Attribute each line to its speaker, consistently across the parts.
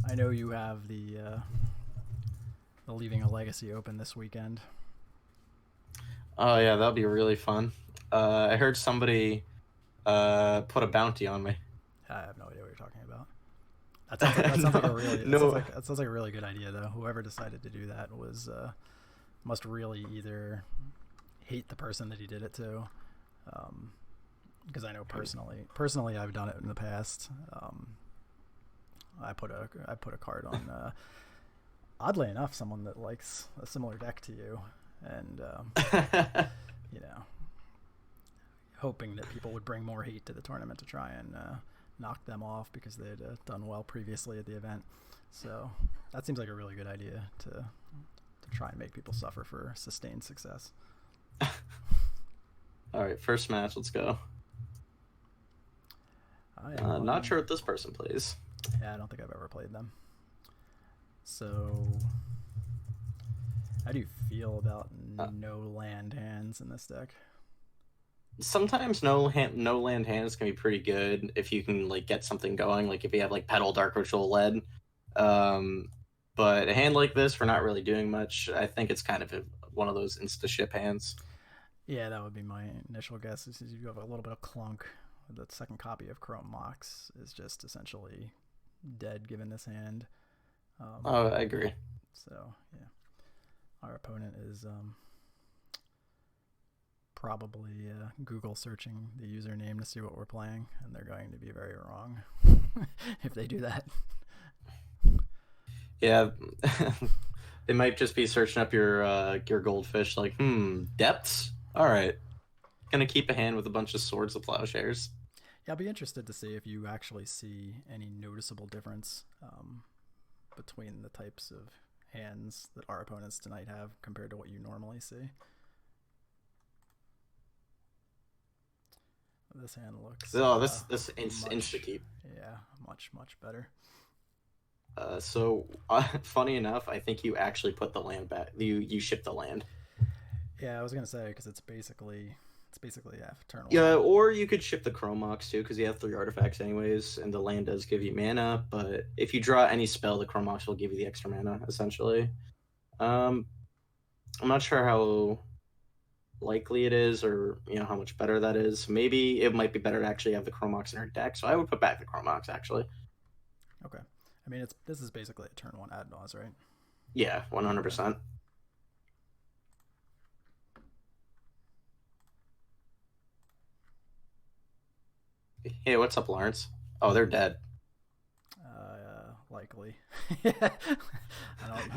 Speaker 1: I know you have the Leaving a Legacy open this weekend.
Speaker 2: Oh yeah, that'll be really fun. I heard somebody put a bounty on me.
Speaker 1: I have no idea what you're talking about. That sounds like a
Speaker 2: No,
Speaker 1: really
Speaker 2: no.
Speaker 1: that sounds like a really good idea though. Whoever decided to do that was must really either hate the person that he did it to, because I know personally I've done it in the past. I put a card on. Oddly enough, someone that likes a similar deck to you, and you know, hoping that people would bring more hate to the tournament to try and knock them off because they had done well previously at the event. So that seems like a really good idea to try and make people suffer for sustained success.
Speaker 2: All right, first match. Let's go.
Speaker 1: I am
Speaker 2: Not
Speaker 1: on.
Speaker 2: sure what this person plays.
Speaker 1: Yeah, I don't think I've ever played them. So, how do you feel about
Speaker 2: Uh,
Speaker 1: no land hands in this deck?
Speaker 2: Sometimes no land hands can be pretty good if you can like get something going. Like if you have like Petal Dark Ritual Lead. Um, but a hand like this, for not really doing much, I think it's kind of one of those insta ship hands.
Speaker 1: Yeah, that would be my initial guess. Is you have a little bit of clunk. The second copy of Chrome Mox is just essentially dead given this hand. Um,
Speaker 2: Oh, I agree.
Speaker 1: so yeah, our opponent is probably Google searching the username to see what we're playing, and they're going to be very wrong if they do that.
Speaker 2: Yeah, they might just be searching up your goldfish, like, depths. All right, gonna keep a hand with a bunch of swords of plowshares.
Speaker 1: Yeah, I'll be interested to see if you actually see any noticeable difference between the types of hands that our opponents tonight have compared to what you normally see. This hand looks
Speaker 2: Oh, this insta
Speaker 1: much,
Speaker 2: keep.
Speaker 1: yeah, much better.
Speaker 2: Funny enough, I think you actually put the land back. You ship the land.
Speaker 1: Yeah, I was gonna say because it's basically yeah, turn
Speaker 2: Yeah,
Speaker 1: one.
Speaker 2: or you could ship the Chromox too, because you have 3 artifacts anyways, and the land does give you mana. But if you draw any spell, the Chromox will give you the extra mana essentially. Um, I'm not sure how likely it is, or how much better that is. Maybe it might be better to actually have the Chromox in her deck. So I would put back the Chromox actually.
Speaker 1: Okay, I mean this is basically a turn one ad nos, right?
Speaker 2: Yeah,
Speaker 1: Okay.
Speaker 2: 100%. Hey, what's up, Lawrence? Oh, they're dead.
Speaker 1: Likely. I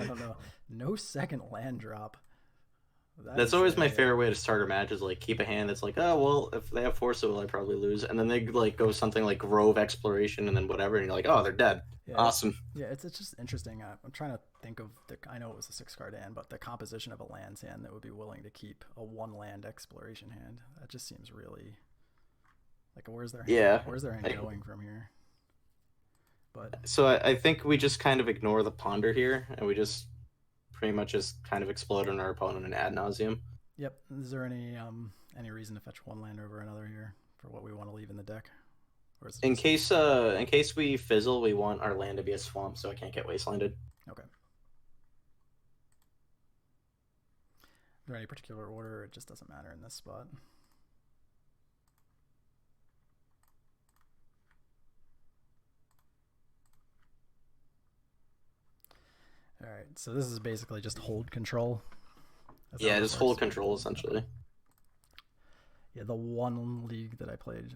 Speaker 1: don't know. No second land drop. That
Speaker 2: That's
Speaker 1: is
Speaker 2: always my
Speaker 1: a
Speaker 2: favorite way to start a match is like keep a hand that's like, oh well, if they have force, will I probably lose, and then they like go something like Grove Exploration and then whatever, and you're like, oh, they're dead.
Speaker 1: yeah.
Speaker 2: Awesome.
Speaker 1: It's just interesting. I'm trying to think of the. I know it was a 6 card hand, but the composition of a lands hand that would be willing to keep a one land exploration hand. That just seems really like
Speaker 2: Yeah.
Speaker 1: where's their hand
Speaker 2: I,
Speaker 1: going from here? But
Speaker 2: so I think we just kind of ignore the ponder here, and we just pretty much just kind of explode on our opponent in ad nauseum.
Speaker 1: yep. Is there any reason to fetch one land over another here for what we want to leave in the deck, or is it just
Speaker 2: In case we fizzle, we want our land to be a swamp, so it can't get wastelanded.
Speaker 1: okay? Is there any particular order? It just doesn't matter in this spot. All right, so this is basically just hold control. That's how
Speaker 2: Yeah,
Speaker 1: this
Speaker 2: just
Speaker 1: works.
Speaker 2: hold control
Speaker 1: Okay.
Speaker 2: essentially.
Speaker 1: Yeah, the one league that I played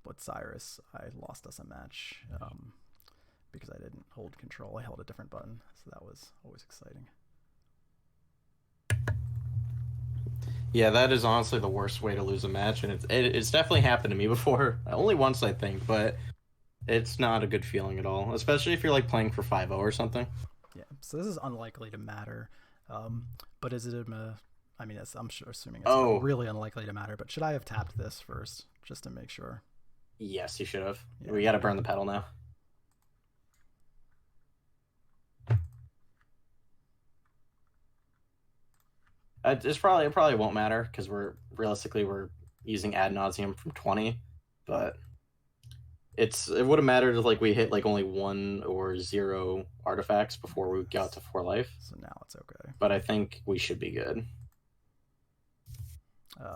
Speaker 1: with Cyrus, I lost us a match because I didn't hold control. I held a different button, so that was always exciting.
Speaker 2: Yeah, that is honestly the worst way to lose a match, and it's definitely happened to me before. Only once, I think, but it's not a good feeling at all, especially if you're like playing for 5-0 or something.
Speaker 1: Yeah, so this is unlikely to matter, um, but is it a? I mean, I'm sure, assuming it's
Speaker 2: Oh,
Speaker 1: really unlikely to matter. But should I have tapped this first just to make sure?
Speaker 2: yes, you should have.
Speaker 1: Yeah.
Speaker 2: We got to
Speaker 1: Okay.
Speaker 2: burn the pedal now. It probably won't matter because we're realistically we're using ad nauseum from 20, but it would have mattered if like we hit like only 1 or 0 artifacts before we got to 4 life.
Speaker 1: So now it's okay.
Speaker 2: But I think we should be good.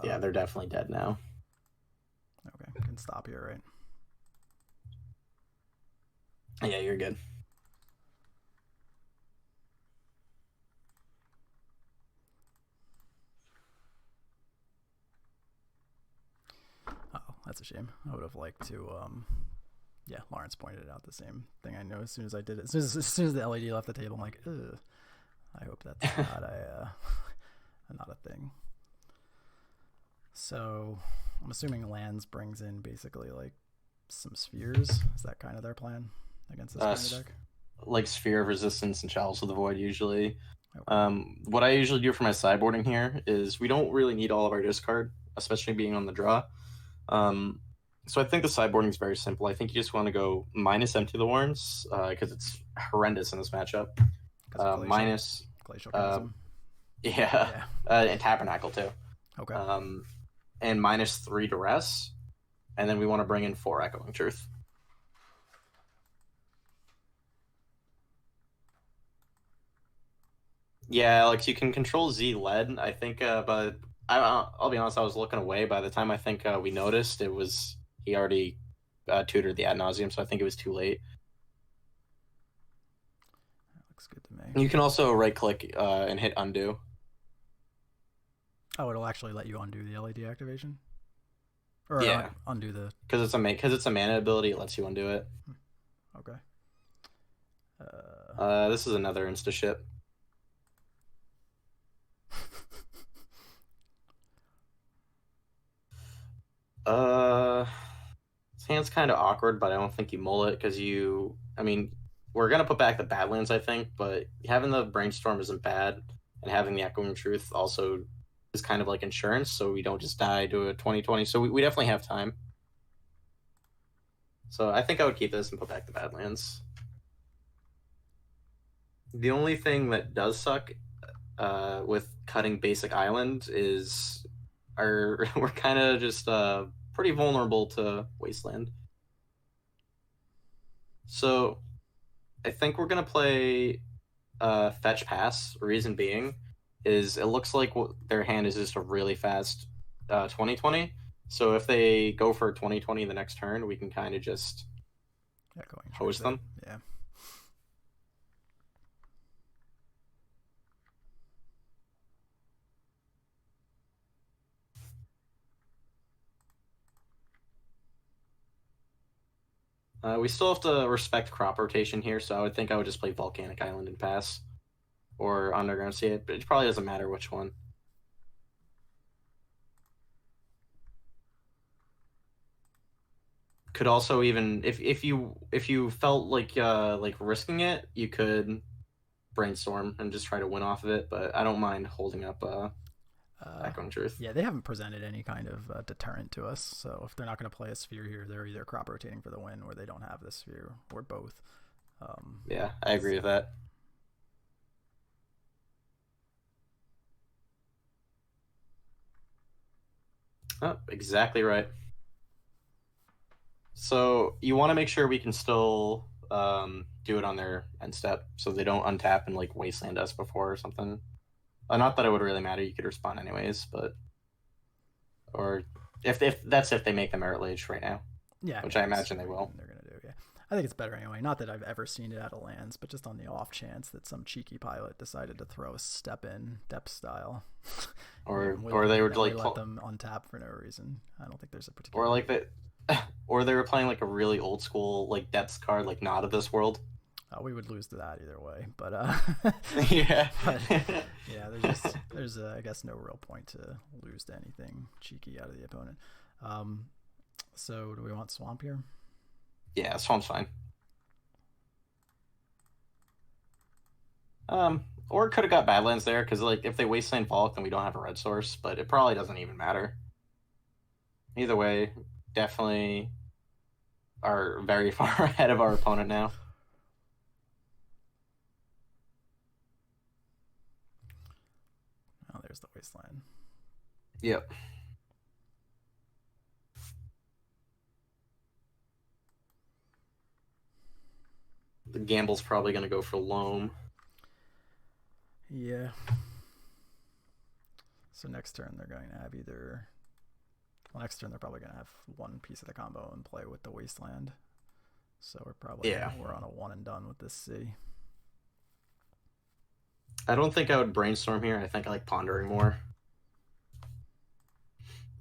Speaker 2: Yeah, they're definitely dead now.
Speaker 1: Okay, can stop here, right?
Speaker 2: Yeah, you're good.
Speaker 1: Oh, that's a shame. I would have liked to. Yeah, Lawrence pointed out the same thing. I know as soon as I did it, as soon as the LED left the table, I'm like, ugh. I hope that's not not a thing. So I'm assuming lands brings in basically like some spheres. Is that kind of their plan against this kind of deck?
Speaker 2: Like Sphere of Resistance and Chalice of the Void usually.
Speaker 1: Okay.
Speaker 2: What I usually do for my sideboarding here is we don't really need all of our discard, especially being on the draw. So I think the sideboarding is very simple. I think you just want to go minus Empty the Warrens because it's horrendous in this matchup. Minus
Speaker 1: Glacial Chasm.
Speaker 2: Yeah. And Tabernacle too.
Speaker 1: Okay.
Speaker 2: And -3 Duress, and then we want to bring in 4 Echoing Truth. Yeah, like you can control Z lead, I think, but I'll be honest, I was looking away. By the time I think we noticed, he already tutored the ad nauseum, so I think it was too late.
Speaker 1: That looks good to me.
Speaker 2: You can also right click and hit undo.
Speaker 1: Oh, it'll actually let you undo the LED activation? Or
Speaker 2: yeah,
Speaker 1: undo the...
Speaker 2: Because it's a mana ability, it lets you undo it.
Speaker 1: Okay.
Speaker 2: This is another insta ship. This hand's kind of awkward, but I don't think you mull it because we're gonna put back the Badlands, I think, but having the Brainstorm isn't bad, and having the Echoing Truth also is kind of like insurance, so we don't just die to a 2020. So we definitely have time. So I think I would keep this and put back the Badlands. The only thing that does suck with cutting basic island is we're kind of just pretty vulnerable to Wasteland. So I think we're gonna play fetch pass. Reason being is it looks like their hand is just a really fast 2020. So if they go for 2020 the next turn, we can kind of just hose them.
Speaker 1: Yeah.
Speaker 2: We still have to respect crop rotation here, so I would think I would just play Volcanic Island and pass, or Underground Sea, but it probably doesn't matter which one. Could also even if you felt like risking it, you could Brainstorm and just try to win off of it. But I don't mind holding up Echoing Truth.
Speaker 1: Yeah, they haven't presented any kind of deterrent to us. So if they're not going to play a sphere here, they're either crop rotating for the win, or they don't have the sphere, or both.
Speaker 2: Yeah, I agree with that. Oh, exactly right. So you want to make sure we can still do it on their end step, so they don't untap and like Wasteland us before or something. Not that it would really matter; you could respond anyways, but or if they make the Merit Lage right now,
Speaker 1: yeah,
Speaker 2: which I imagine they will.
Speaker 1: They're gonna do, yeah. I think it's better anyway. Not that I've ever seen it out of lands, but just on the off chance that some cheeky pilot decided to throw a step in depth style,
Speaker 2: or they would like
Speaker 1: let them untap for no reason. I don't think there's a particular
Speaker 2: or like that, or they were playing like a really old school like depth card, like Not of This World.
Speaker 1: We would lose to that either way, but
Speaker 2: yeah,
Speaker 1: but, yeah. There's I guess no real point to lose to anything cheeky out of the opponent. So do we want Swamp here?
Speaker 2: Yeah, Swamp's fine. Or could have got Badlands there because like if they Wasteland Volk, then we don't have a red source, but it probably doesn't even matter. Either way, definitely are very far ahead of our opponent now.
Speaker 1: Oh, there's the Wasteland.
Speaker 2: Yep. Gamble's probably going to go for Loam.
Speaker 1: Yeah. So next turn they're going to have either. Well, next turn they're probably going to have one piece of the combo and play with the Wasteland. So we're on a one and done with this C.
Speaker 2: I don't think I would brainstorm here. I think I like pondering more.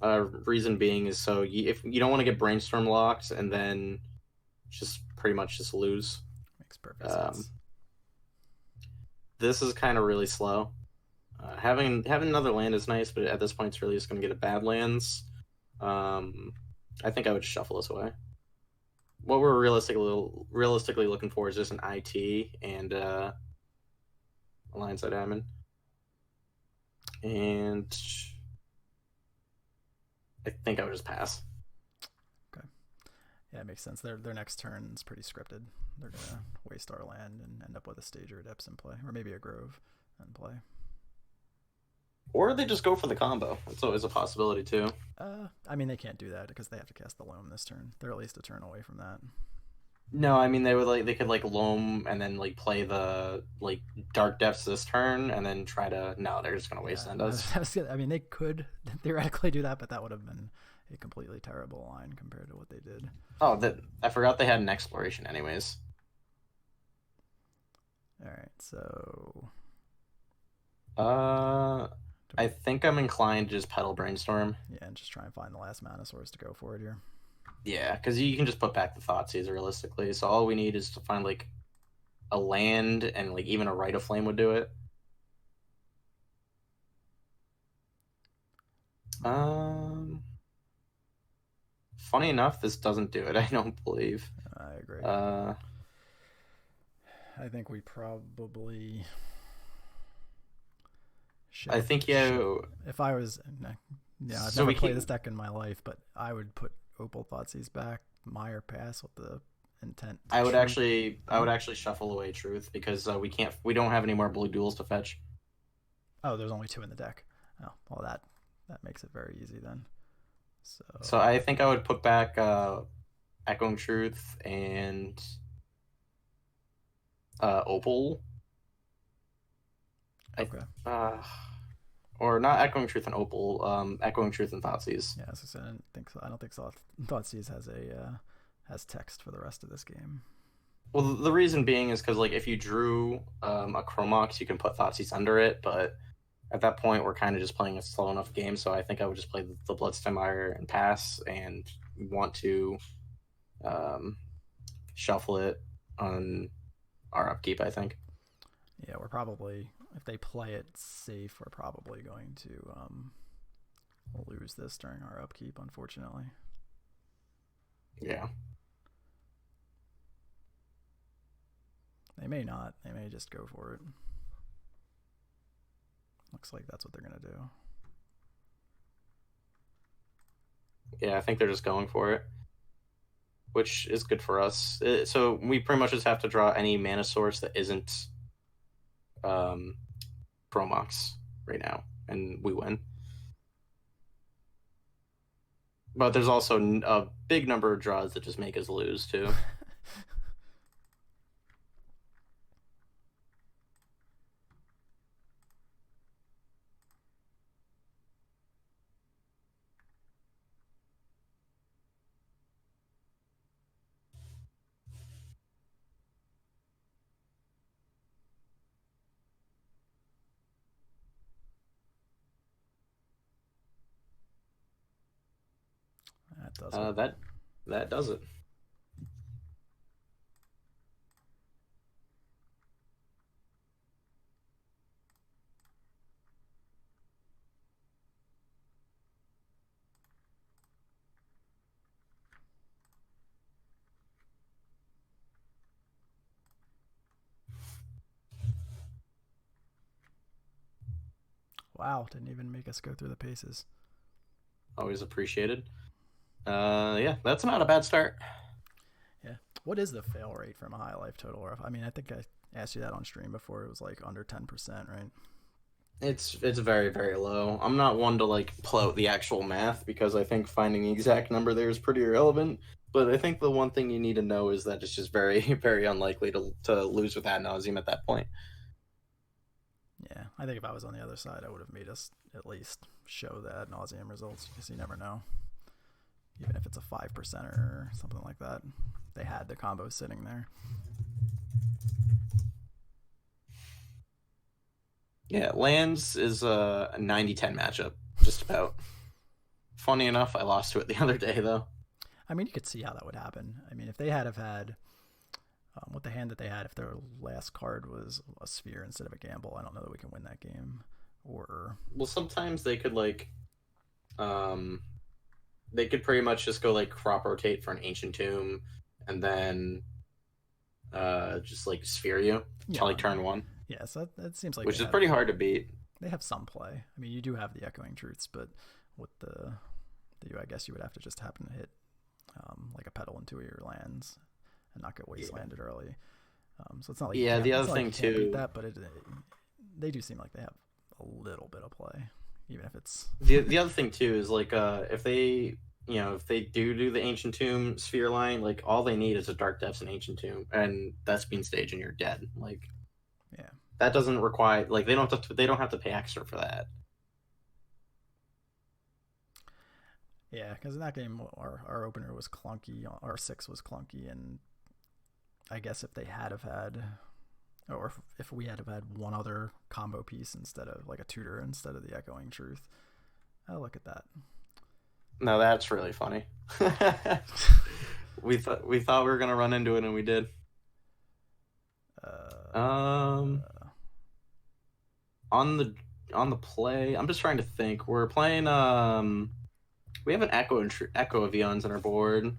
Speaker 2: Reason being is so if you don't want to get brainstorm locked and then just pretty much just lose.
Speaker 1: Makes perfect sense.
Speaker 2: This is kind of really slow. Having another land is nice, but at this point it's really just going to get a bad lands. I think I would shuffle this away. What we're realistically looking for is just an IT and a Lionside Diamond. And I think I would just pass.
Speaker 1: Okay. Yeah, it makes sense. Their next turn is pretty scripted. They're going to waste our land and end up with a Stage or a Depths in play. Or maybe a Grove in play.
Speaker 2: Or they just go for the combo. That's always a possibility too.
Speaker 1: I mean, they can't do that because they have to cast the Loam this turn. They're at least a turn away from that.
Speaker 2: No, I mean they could like Loam and then like play the like Dark Depths this turn and then try to they're just gonna waste Endos.
Speaker 1: I mean, they could theoretically do that, but that would have been a completely terrible line compared to what they did.
Speaker 2: Oh, I forgot they had an exploration anyways.
Speaker 1: All right, so
Speaker 2: I think I'm inclined to just pedal Brainstorm.
Speaker 1: Yeah, and just try and find the last mana source to go for it here.
Speaker 2: Yeah, because you can just put back the Thoughtseize realistically. So all we need is to find like a land and like even a Rite of Flame would do it. Funny enough, this doesn't do it. I don't believe.
Speaker 1: I agree. I think we probably.
Speaker 2: I think
Speaker 1: if I was, I've never played this deck in my life, but I would put Opal Thoughtseize back, Mire pass with the intent.
Speaker 2: I would actually shuffle away Truth because we don't have any more blue duels to fetch.
Speaker 1: Oh, there's only 2 in the deck. Oh, well that makes it very easy then.
Speaker 2: So I think I would put back Echoing Truth and Opal.
Speaker 1: Okay.
Speaker 2: Or not Echoing Truth and Opal, Echoing Truth and Thoughtseize.
Speaker 1: Yeah, as I said, I don't think so. Thoughtseize has text for the rest of this game.
Speaker 2: Well, the reason being is because like if you drew a Chromox, you can put Thoughtseize under it, but at that point we're kind of just playing a slow enough game, so I think I would just play the Bloodstone Mire and pass, and want to shuffle it on our upkeep, I think.
Speaker 1: Yeah, we're probably, if they play it safe, we're probably going to lose this during our upkeep, unfortunately.
Speaker 2: Yeah.
Speaker 1: They may not. They may just go for it. Looks like that's what they're going to do.
Speaker 2: Yeah, I think they're just going for it, which is good for us. So we pretty much just have to draw any mana source that isn't Chromox right now, and we win. But there's also a big number of draws that just make us lose too. That does it.
Speaker 1: Wow, didn't even make us go through the paces.
Speaker 2: Always appreciated. Yeah, that's not a bad start.
Speaker 1: Yeah. What is the fail rate from a high life total? I mean, I think I asked you that on stream before. It was like under 10%, right?
Speaker 2: It's very, very low. I'm not one to like pull out the actual math because I think finding the exact number there is pretty irrelevant. But I think the one thing you need to know is that it's just very, very unlikely to lose with ad nauseum at that point.
Speaker 1: Yeah, I think if I was on the other side, I would have made us at least show the ad nauseum results because you never know. Even if it's a 5% or something like that, they had the combo sitting there.
Speaker 2: Yeah, lands is a 90-10 matchup, just about. Funny enough, I lost to it the other day though.
Speaker 1: I mean, you could see how that would happen. I mean, if they have had with the hand that they had, if their last card was a sphere instead of a gamble, I don't know that we can win that game. Or
Speaker 2: Well, sometimes they could like, um, they could pretty much just go like crop rotate for an ancient tomb, and then just like sphere you
Speaker 1: yeah,
Speaker 2: till like turn one,
Speaker 1: yeah. So that seems like
Speaker 2: which is pretty hard to beat.
Speaker 1: They have some play. I mean, you do have the echoing truths, but with the I guess you would have to just happen to hit like a pedal into your lands and not get wastelanded early. So it's not like
Speaker 2: the other
Speaker 1: it's not
Speaker 2: thing
Speaker 1: like you can't
Speaker 2: too.
Speaker 1: beat that, but they do seem like they have a little bit of play, even if it's
Speaker 2: The other thing too is like if they if they do the ancient tomb sphere line, like all they need is a dark depths and ancient tomb and that's being stage and you're dead. Like
Speaker 1: yeah.
Speaker 2: that doesn't require like they don't have to pay extra for that.
Speaker 1: Yeah, because in that game, our opener was clunky, our 6 was clunky, and I guess if they had have had, or if we had have had one other combo piece instead of like a tutor instead of the echoing truth, oh look at that.
Speaker 2: No, that's really funny. we thought we were gonna run into it and we did. On the play, I'm just trying to think. We're playing we have an echo of eons on our board.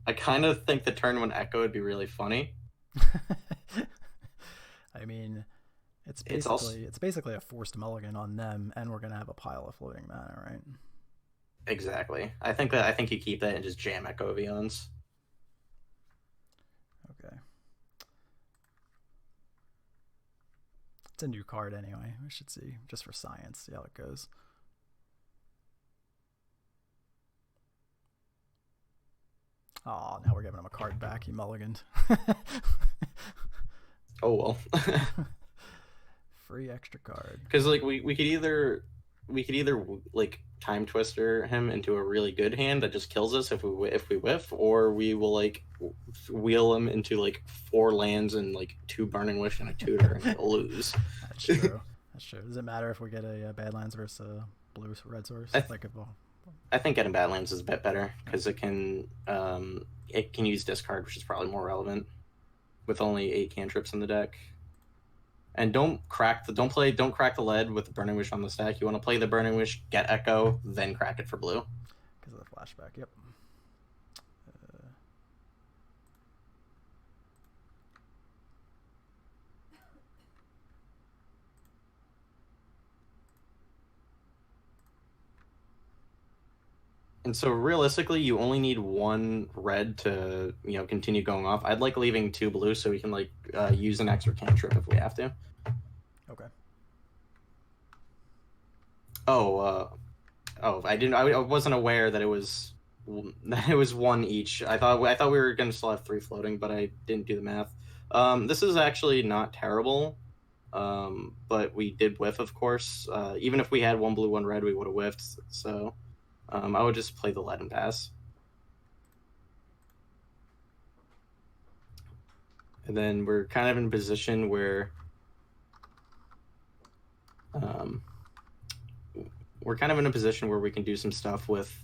Speaker 2: I kind of think the turn one echo would be really funny.
Speaker 1: I mean, it's basically a forced mulligan on them, and we're gonna have a pile of floating mana, right?
Speaker 2: Exactly. I think you keep that and just jam echo of eons.
Speaker 1: Okay. It's a new card anyway. We should see just for science, see how it goes. Oh, now we're giving him a card back. He mulliganed.
Speaker 2: Oh well.
Speaker 1: Free extra card.
Speaker 2: Because like we could either like time twister him into a really good hand that just kills us if we whiff, or we will like wheel him into like 4 lands and like 2 burning wish and a tutor and we'll lose.
Speaker 1: That's true. That's true. Does it matter if we get a Badlands versus a blue red source?
Speaker 2: I think getting Badlands is a bit better because it can use discard, which is probably more relevant with only 8 cantrips in the deck. And don't crack the lead with the Burning Wish on the stack. You want to play the Burning Wish, get Echo, then crack it for blue.
Speaker 1: Because of the flashback, yep.
Speaker 2: And so realistically, you only need 1 red to continue going off. I'd like leaving 2 blue so we can like use an extra cantrip if we have to.
Speaker 1: Okay.
Speaker 2: I wasn't aware that it was 1 each. I thought we were gonna still have 3 floating, but I didn't do the math. This is actually not terrible. But we did whiff, of course. Even if we had 1 blue, 1 red, we would have whiffed. So I would just play the lead and pass. And then we're kind of in a position where we can do some stuff with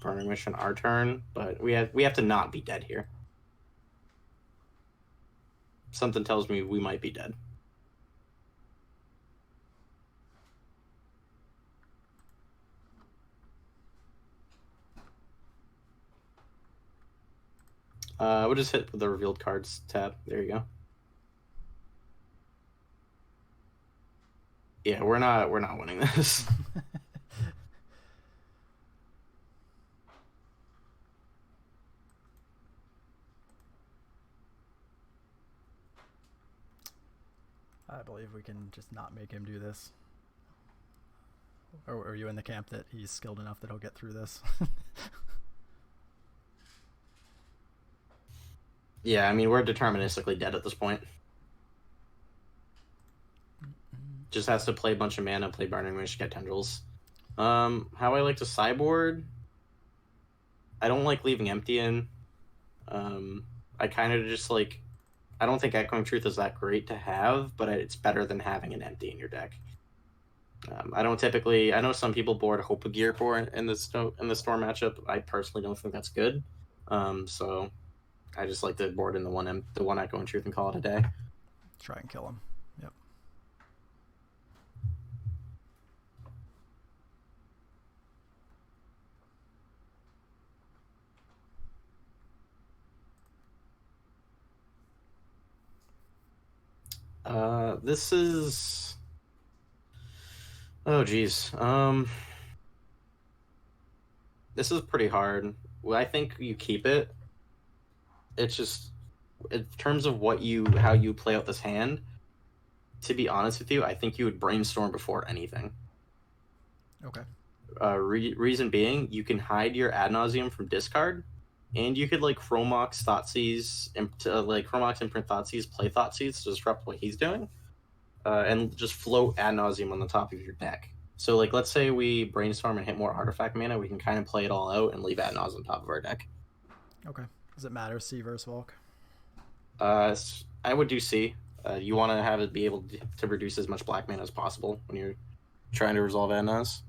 Speaker 2: Burning Wish on our turn, but we have to not be dead here. Something tells me we might be dead. We'll just hit the revealed cards tab. There you go. Yeah, we're not winning this.
Speaker 1: I believe we can just not make him do this. Or are you in the camp that he's skilled enough that he'll get through this?
Speaker 2: Yeah, I mean, we're deterministically dead at this point. Just has to play a bunch of mana, play Burning Wish, get Tendrils. How I like to sideboard? I don't like leaving empty in. I kind of just like... I don't think Echoing Truth is that great to have, but it's better than having an empty in your deck. I don't typically... I know some people board Hope of Gear for in the Storm matchup. I personally don't think that's good. So I just like to board in the one Echoing Truth and call it a day.
Speaker 1: Try and kill him. Yep.
Speaker 2: This is... Oh, geez. This is pretty hard. Well, I think you keep it. It's just... In terms of how you play out this hand, to be honest with you, I think you would brainstorm before anything.
Speaker 1: Okay.
Speaker 2: Reason being, you can hide your Ad Nauseam from discard, and you could like Chromox Thoughtseize, like Chromox Imprint Thoughtseize, play Thoughtseize to disrupt what he's doing, and just float Ad Nauseam on the top of your deck. So like, let's say we brainstorm and hit more artifact mana, we can kind of play it all out and leave Ad Nauseam on top of our deck.
Speaker 1: Okay. Does it matter C versus Volk?
Speaker 2: I would do C. You want to have it be able to reduce as much black mana as possible when you're trying to resolve Ad Naus.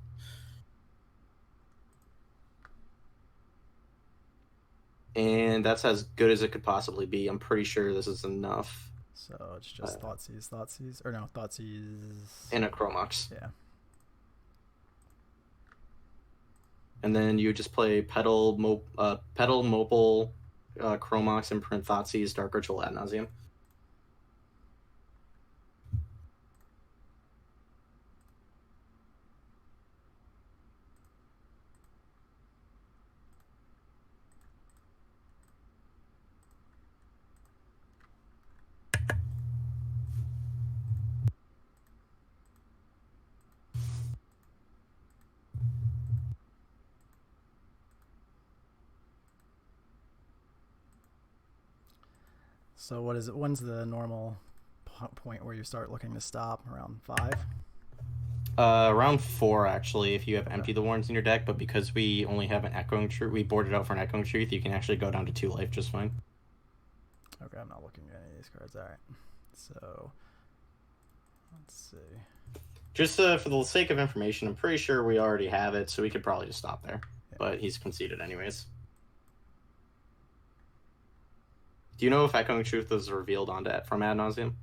Speaker 2: And that's as good as it could possibly be. I'm pretty sure this is enough.
Speaker 1: So it's just Thoughtseize, or no, Thoughtseize...
Speaker 2: In a Chromox.
Speaker 1: Yeah.
Speaker 2: And then you just play Petal, Mopal, Chromox, Imprint, Thoughtseize, Dark Ritual, Ad Nauseam.
Speaker 1: So what is it? When's the normal point where you start looking to stop? Around 5?
Speaker 2: Around 4, actually, if you have Empty the Warrens in your deck, but because we only have an Echoing Truth, we boarded out for an Echoing Truth, you can actually go down to 2 life just fine.
Speaker 1: Okay, I'm not looking at any of these cards. Alright. So, let's see.
Speaker 2: Just for the sake of information, I'm pretty sure we already have it, so we could probably just stop there.
Speaker 1: Yeah.
Speaker 2: But he's conceded anyways. Do you know if Echoing Truth was revealed from Ad Nauseam?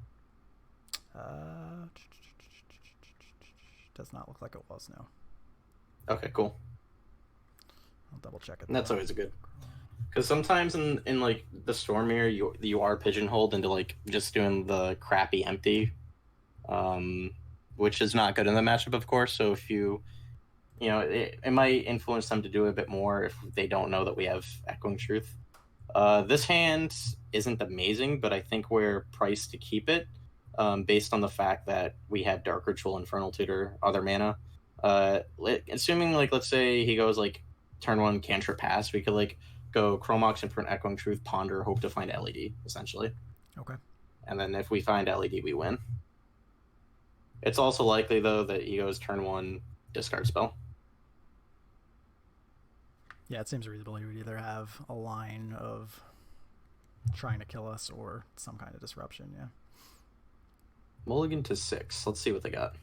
Speaker 1: Does not look like it was, no.
Speaker 2: Okay, cool.
Speaker 1: I'll double check it.
Speaker 2: That's always a good. Because sometimes in like the Storm Mirror, you are pigeonholed into like just doing the crappy empty, which is not good in the matchup, of course. So if you know, it might influence them to do a bit more if they don't know that we have Echoing Truth. This hand isn't amazing, but I think we're priced to keep it, based on the fact that we have Dark Ritual, Infernal Tutor, other mana. Assuming, like, let's say he goes, like, turn 1, Cantrip Pass, we could, like, go Chromox, Imprint, Echoing Truth, Ponder, hope to find LED, essentially.
Speaker 1: Okay.
Speaker 2: And then if we find LED, we win. It's also likely, though, that he goes turn 1, discard spell.
Speaker 1: Yeah, it seems reasonable. He would either have a line of trying to kill us or some kind of disruption, yeah.
Speaker 2: Mulligan to 6. Let's see what they got.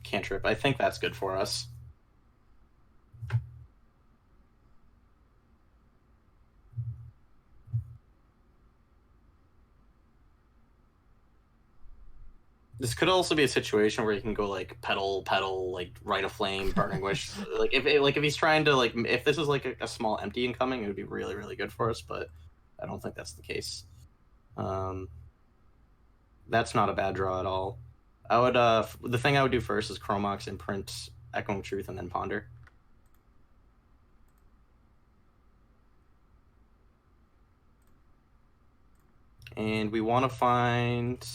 Speaker 2: Cantrip. I think that's good for us. This could also be a situation where you can go like petal, like Rite of Flame, Burning Wish. like if he's trying to like if this is like a small empty incoming, it would be really, really good for us. But I don't think that's the case. That's not a bad draw at all. I would the thing I would do first is Chromox, Imprint, Echoing Truth, and then Ponder. And we want to find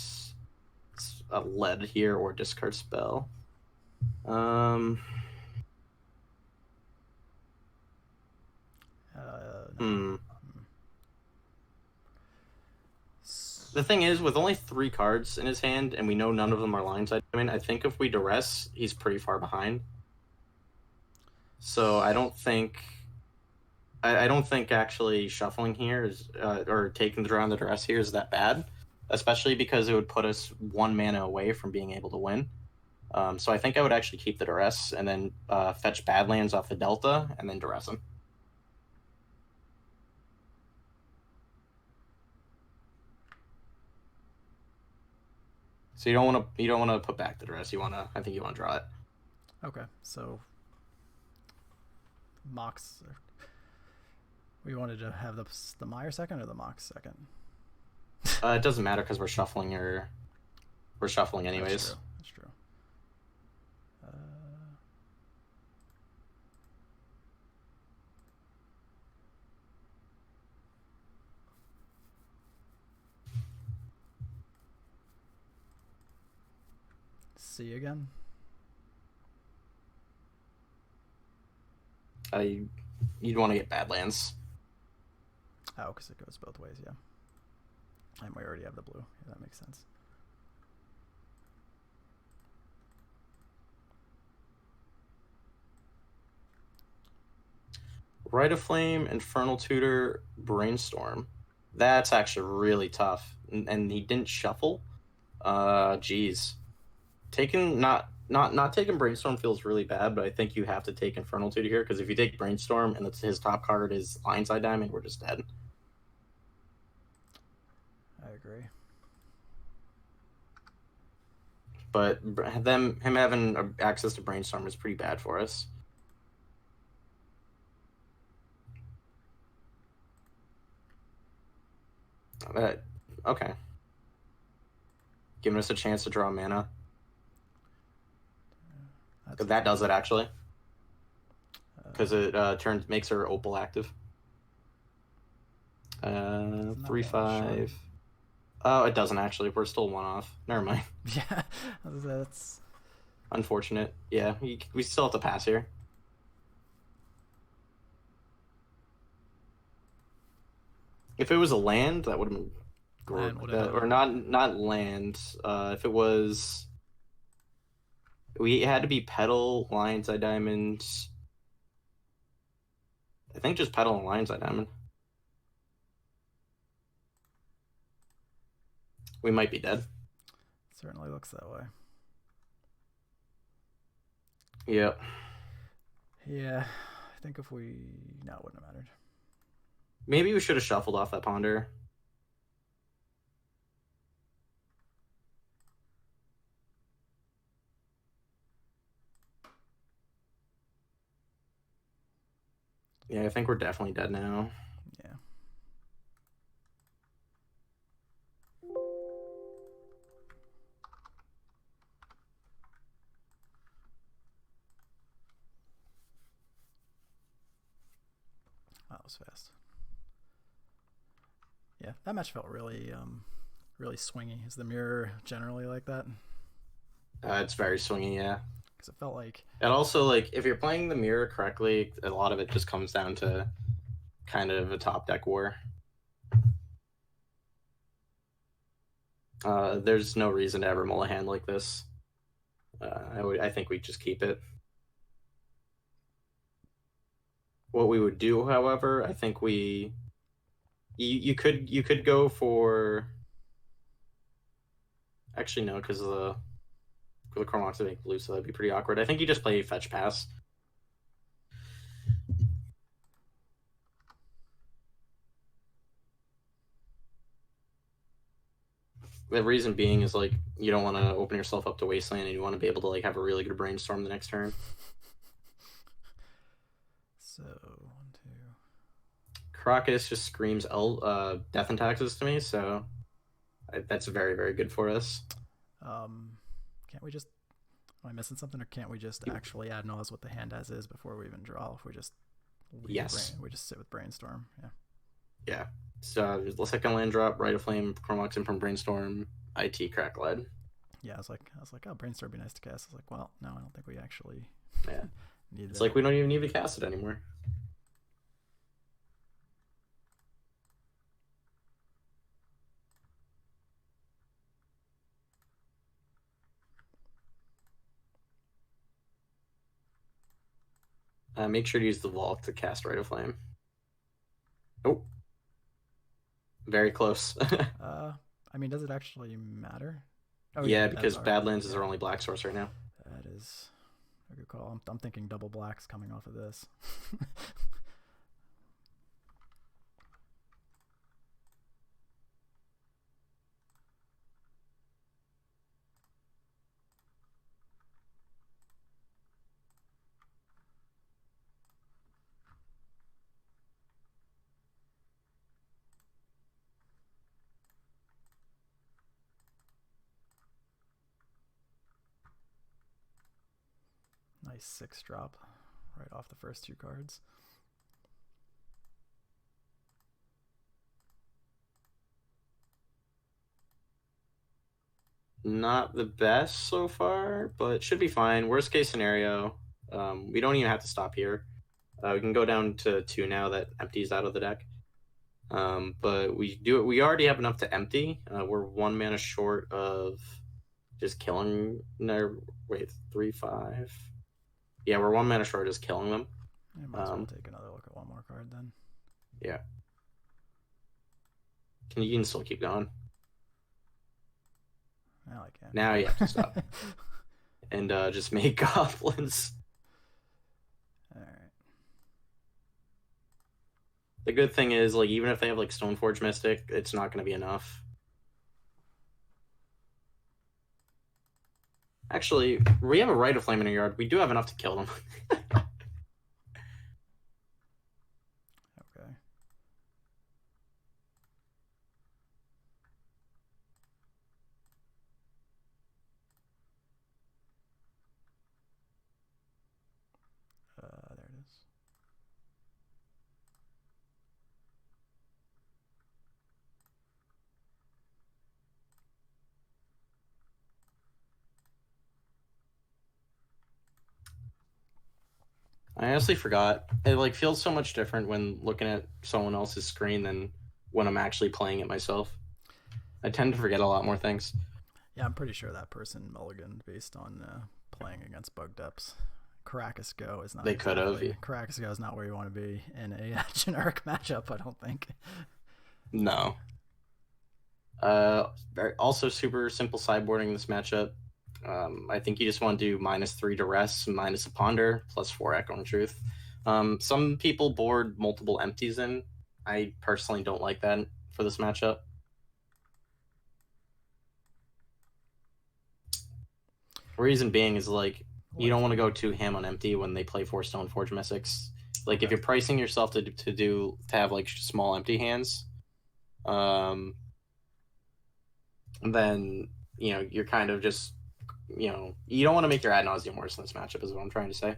Speaker 2: a lead here or discard spell.
Speaker 1: No.
Speaker 2: Hmm.
Speaker 1: Hmm.
Speaker 2: The thing is, with only 3 cards in his hand, and we know none of them are line side, I think if we duress, he's pretty far behind. So I don't think actually shuffling here is or taking the draw on the duress here is that bad, especially because it would put us 1 mana away from being able to win. So I think I would actually keep the duress and then fetch Badlands off the Delta and then duress him. So you don't want to put back the duress. I think you want to draw it.
Speaker 1: Okay, so Mox. We wanted to have the Meyer second or the Mox second.
Speaker 2: It doesn't matter because we're shuffling anyways.
Speaker 1: That's true. That's true. See again.
Speaker 2: You'd want to get Badlands.
Speaker 1: Oh, because it goes both ways, yeah. And we already have the blue. Yeah, that makes sense.
Speaker 2: Rite of Flame, Infernal Tutor, Brainstorm. That's actually really tough. And he didn't shuffle. Geez. Not taking Brainstorm feels really bad, but I think you have to take Infernal Tutor here because if you take Brainstorm and his top card is Lionside Diamond, we're just dead.
Speaker 1: I agree.
Speaker 2: But him having access to Brainstorm is pretty bad for us. Okay. Giving us a chance to draw mana. That does it actually. Because it makes her Opal active. 3/5. Oh, it doesn't actually. We're still 1 off. Never mind.
Speaker 1: Yeah, that's
Speaker 2: unfortunate. Yeah, we still have to pass here. If it was a land, that would have been great. Or not land. If it was, we had to be Petal, Lion's Eye Diamond. I think just Petal and Lion's Eye Diamond. We might be dead.
Speaker 1: Certainly looks that way.
Speaker 2: Yep.
Speaker 1: Yeah, I think if we... No, it wouldn't have mattered.
Speaker 2: Maybe we should have shuffled off that Ponder. Yeah, I think we're definitely dead now.
Speaker 1: Yeah. That was fast. Yeah, that match felt really, really swingy. Is the mirror generally like that?
Speaker 2: It's very swingy, yeah.
Speaker 1: Because it felt like...
Speaker 2: And also, like, if you're playing the mirror correctly, a lot of it just comes down to kind of a top deck war. There's no reason to ever mull a hand like this. I think we just keep it. What we would do, however, I think you could go for. Actually, no, because the Cormox make blue, so that'd be pretty awkward. I think you just play fetch pass. The reason being is like you don't want to open yourself up to wasteland, and you want to be able to like have a really good brainstorm the next turn.
Speaker 1: So 1, 2.
Speaker 2: Crocus just screams death and taxes to me, so that's very, very good for us.
Speaker 1: Can't we just... Am I missing something, or can't we just actually add Nulls what the hand as is before we even draw? If we just
Speaker 2: yes,
Speaker 1: we just sit with Brainstorm. Yeah.
Speaker 2: Yeah. So the second land drop, Rite of Flame, Chromox, and from Brainstorm, IT Crack Lead.
Speaker 1: Yeah, I was like, oh, Brainstorm would be nice to cast. I was like, well, no, I don't think we actually
Speaker 2: Yeah.
Speaker 1: need
Speaker 2: It's
Speaker 1: that.
Speaker 2: like we don't even need to cast it anymore. Make sure to use the Vault to cast Rite of Flame. Oh, very close.
Speaker 1: I mean, does it actually matter? Oh yeah,
Speaker 2: Yeah,
Speaker 1: that's
Speaker 2: because
Speaker 1: already.
Speaker 2: Badlands is
Speaker 1: Yeah,
Speaker 2: our only black source right now.
Speaker 1: that is a good call. I'm thinking double blacks coming off of this. Nice 6-drop right off the first 2 cards.
Speaker 2: Not the best so far, but should be fine. Worst case scenario, we don't even have to stop here. We can go down to 2 now that empties out of the deck. But we already have enough to empty. We're 1 mana short of just killing. No, wait, 3/5. Yeah, we're 1 mana short of just killing them.
Speaker 1: I might as well take another look at one more card then.
Speaker 2: Yeah. You can still keep going.
Speaker 1: Now I can.
Speaker 2: Now you have to stop. And just make goblins.
Speaker 1: Alright.
Speaker 2: The good thing is, like, even if they have like Stoneforge Mystic, it's not going to be enough. Actually, we have a Rite of Flame in our yard. We do have enough to kill them.
Speaker 1: Okay. There it is.
Speaker 2: I honestly forgot. It like feels so much different when looking at someone else's screen than when I'm actually playing it myself. I tend to forget a lot more things.
Speaker 1: Yeah, I'm pretty sure that person mulliganed based on playing against Bug Depths. Caracas Go is not.
Speaker 2: They could have.
Speaker 1: Caracas Go is not where you want to be in a generic matchup, I don't think.
Speaker 2: No. Also super simple sideboarding this matchup. I think you just want to do -3 duress, minus a ponder, +4 echoing truth. Some people board multiple empties in. I personally don't like that for this matchup. Reason being is like you don't want to go too ham on empty when they play 4 Stoneforge Mystics. Like if you're pricing yourself to have like small empty hands, then you're kind of just you don't want to make your ad nauseum worse in this matchup is what I'm trying to say.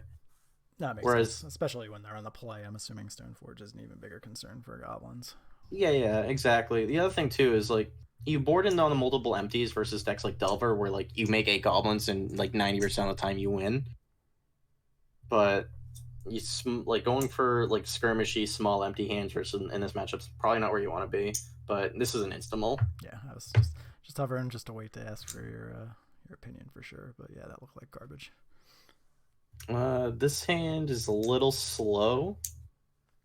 Speaker 1: That makes sense, especially when they're on the play. I'm assuming Stoneforge is an even bigger concern for goblins.
Speaker 2: Yeah, exactly. The other thing too is like you board in on the multiple empties versus decks like Delver where like you make 8 goblins and like 90% of the time you win. But you like going for like skirmishy small empty hands versus in this matchup is probably not where you want to be. But this is an insta-mul.
Speaker 1: Yeah, I was just hovering just to wait to ask for your opinion for sure. But yeah, that looked like garbage.
Speaker 2: This hand is a little slow.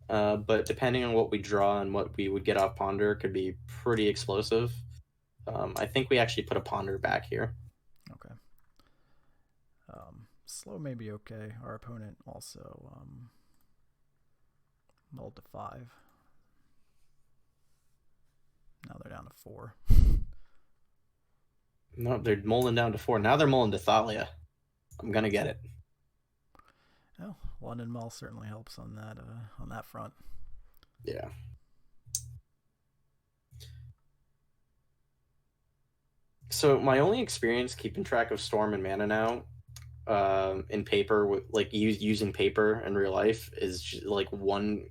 Speaker 2: But depending on what we draw and what we would get off ponder, could be pretty explosive. I think we actually put a ponder back here.
Speaker 1: Okay. Slow may be okay. Our opponent also mulled to 5. Now they're down to 4.
Speaker 2: No, they're mulling down to 4. Now they're mulling to Thalia. I'm gonna get it.
Speaker 1: Oh, London Mull certainly helps on that front.
Speaker 2: Yeah. So my only experience keeping track of Storm and mana now, in paper, with like using paper in real life, is like one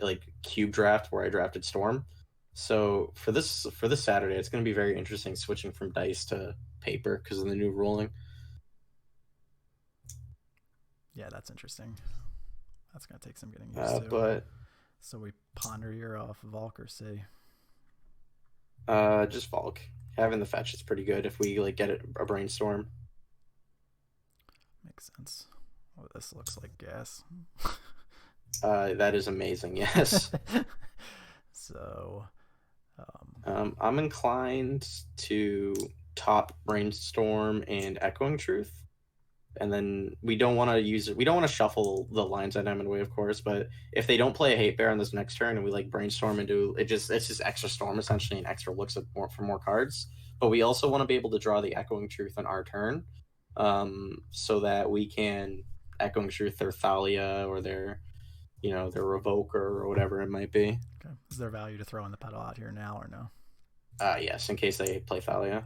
Speaker 2: like cube draft where I drafted Storm. So for this Saturday, it's going to be very interesting switching from dice to paper because of the new ruling.
Speaker 1: Yeah, that's interesting. That's gonna take some getting used to.
Speaker 2: But
Speaker 1: So we ponder your Volk or C.
Speaker 2: just Volk. Having the fetch is pretty good if we like get a brainstorm.
Speaker 1: Makes sense. Oh, this looks like gas.
Speaker 2: That is amazing. Yes.
Speaker 1: So,
Speaker 2: I'm inclined to top brainstorm and echoing truth. And then we don't want to use it. We don't want to shuffle the lines at Diamond Way, of course. But if they don't play a hate bear on this next turn, and we like brainstorm and do it, it's just extra storm essentially, and extra looks at for more cards. But we also want to be able to draw the echoing truth on our turn, so that we can echoing truth their Thalia or their, their Revoker or whatever it might be.
Speaker 1: okay. Is there value to throw in the pedal out here now or no?
Speaker 2: Yes, in case they play Thalia.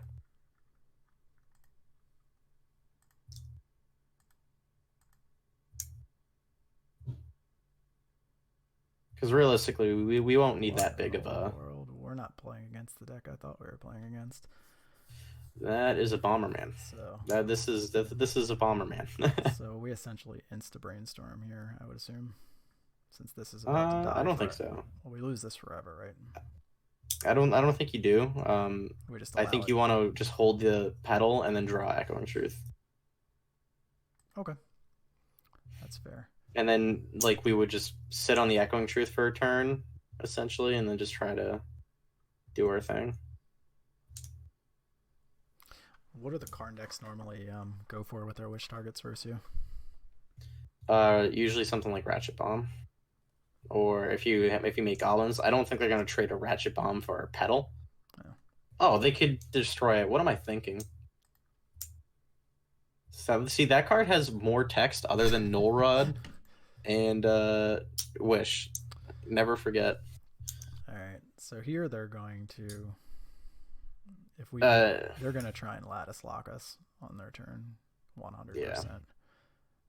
Speaker 2: Because realistically, we won't need that big of a.
Speaker 1: World. We're not playing against the deck I thought we were playing against.
Speaker 2: That is a Bomberman.
Speaker 1: So
Speaker 2: this is a Bomberman.
Speaker 1: so we essentially insta brainstorm here, I would assume, since this is about to die.
Speaker 2: I don't think so.
Speaker 1: Well, we lose this forever, right?
Speaker 2: I don't think you do.
Speaker 1: We just
Speaker 2: I think you want to just hold the pedal and then draw Echoing Truth.
Speaker 1: Okay, that's fair.
Speaker 2: And then like we would just sit on the Echoing Truth for a turn, essentially, and then just try to do our thing.
Speaker 1: What do the Karn decks normally go for with their wish targets versus you?
Speaker 2: Usually something like Ratchet Bomb, or if you make goblins, I don't think they're gonna trade a Ratchet Bomb for a pedal.
Speaker 1: Yeah.
Speaker 2: Oh, they could destroy it. What am I thinking? So see, that card has more text other than Null Rod and Wish. Never forget.
Speaker 1: All right. So here they're going to, if we, they're going to try and lattice lock us on their turn, 100%.
Speaker 2: Yeah.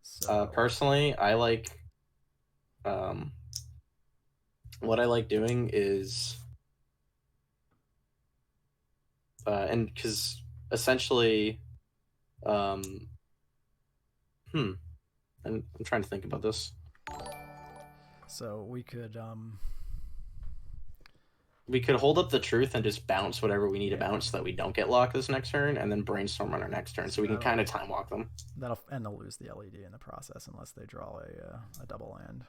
Speaker 1: So
Speaker 2: personally, I like, what I like doing is, and because essentially, and I'm trying to think about this.
Speaker 1: So we could
Speaker 2: hold up the truth and just bounce whatever we need to bounce so that we don't get locked this next turn, and then brainstorm on our next turn, so we can kind of time walk them.
Speaker 1: And they'll lose the LED in the process unless they draw a double land.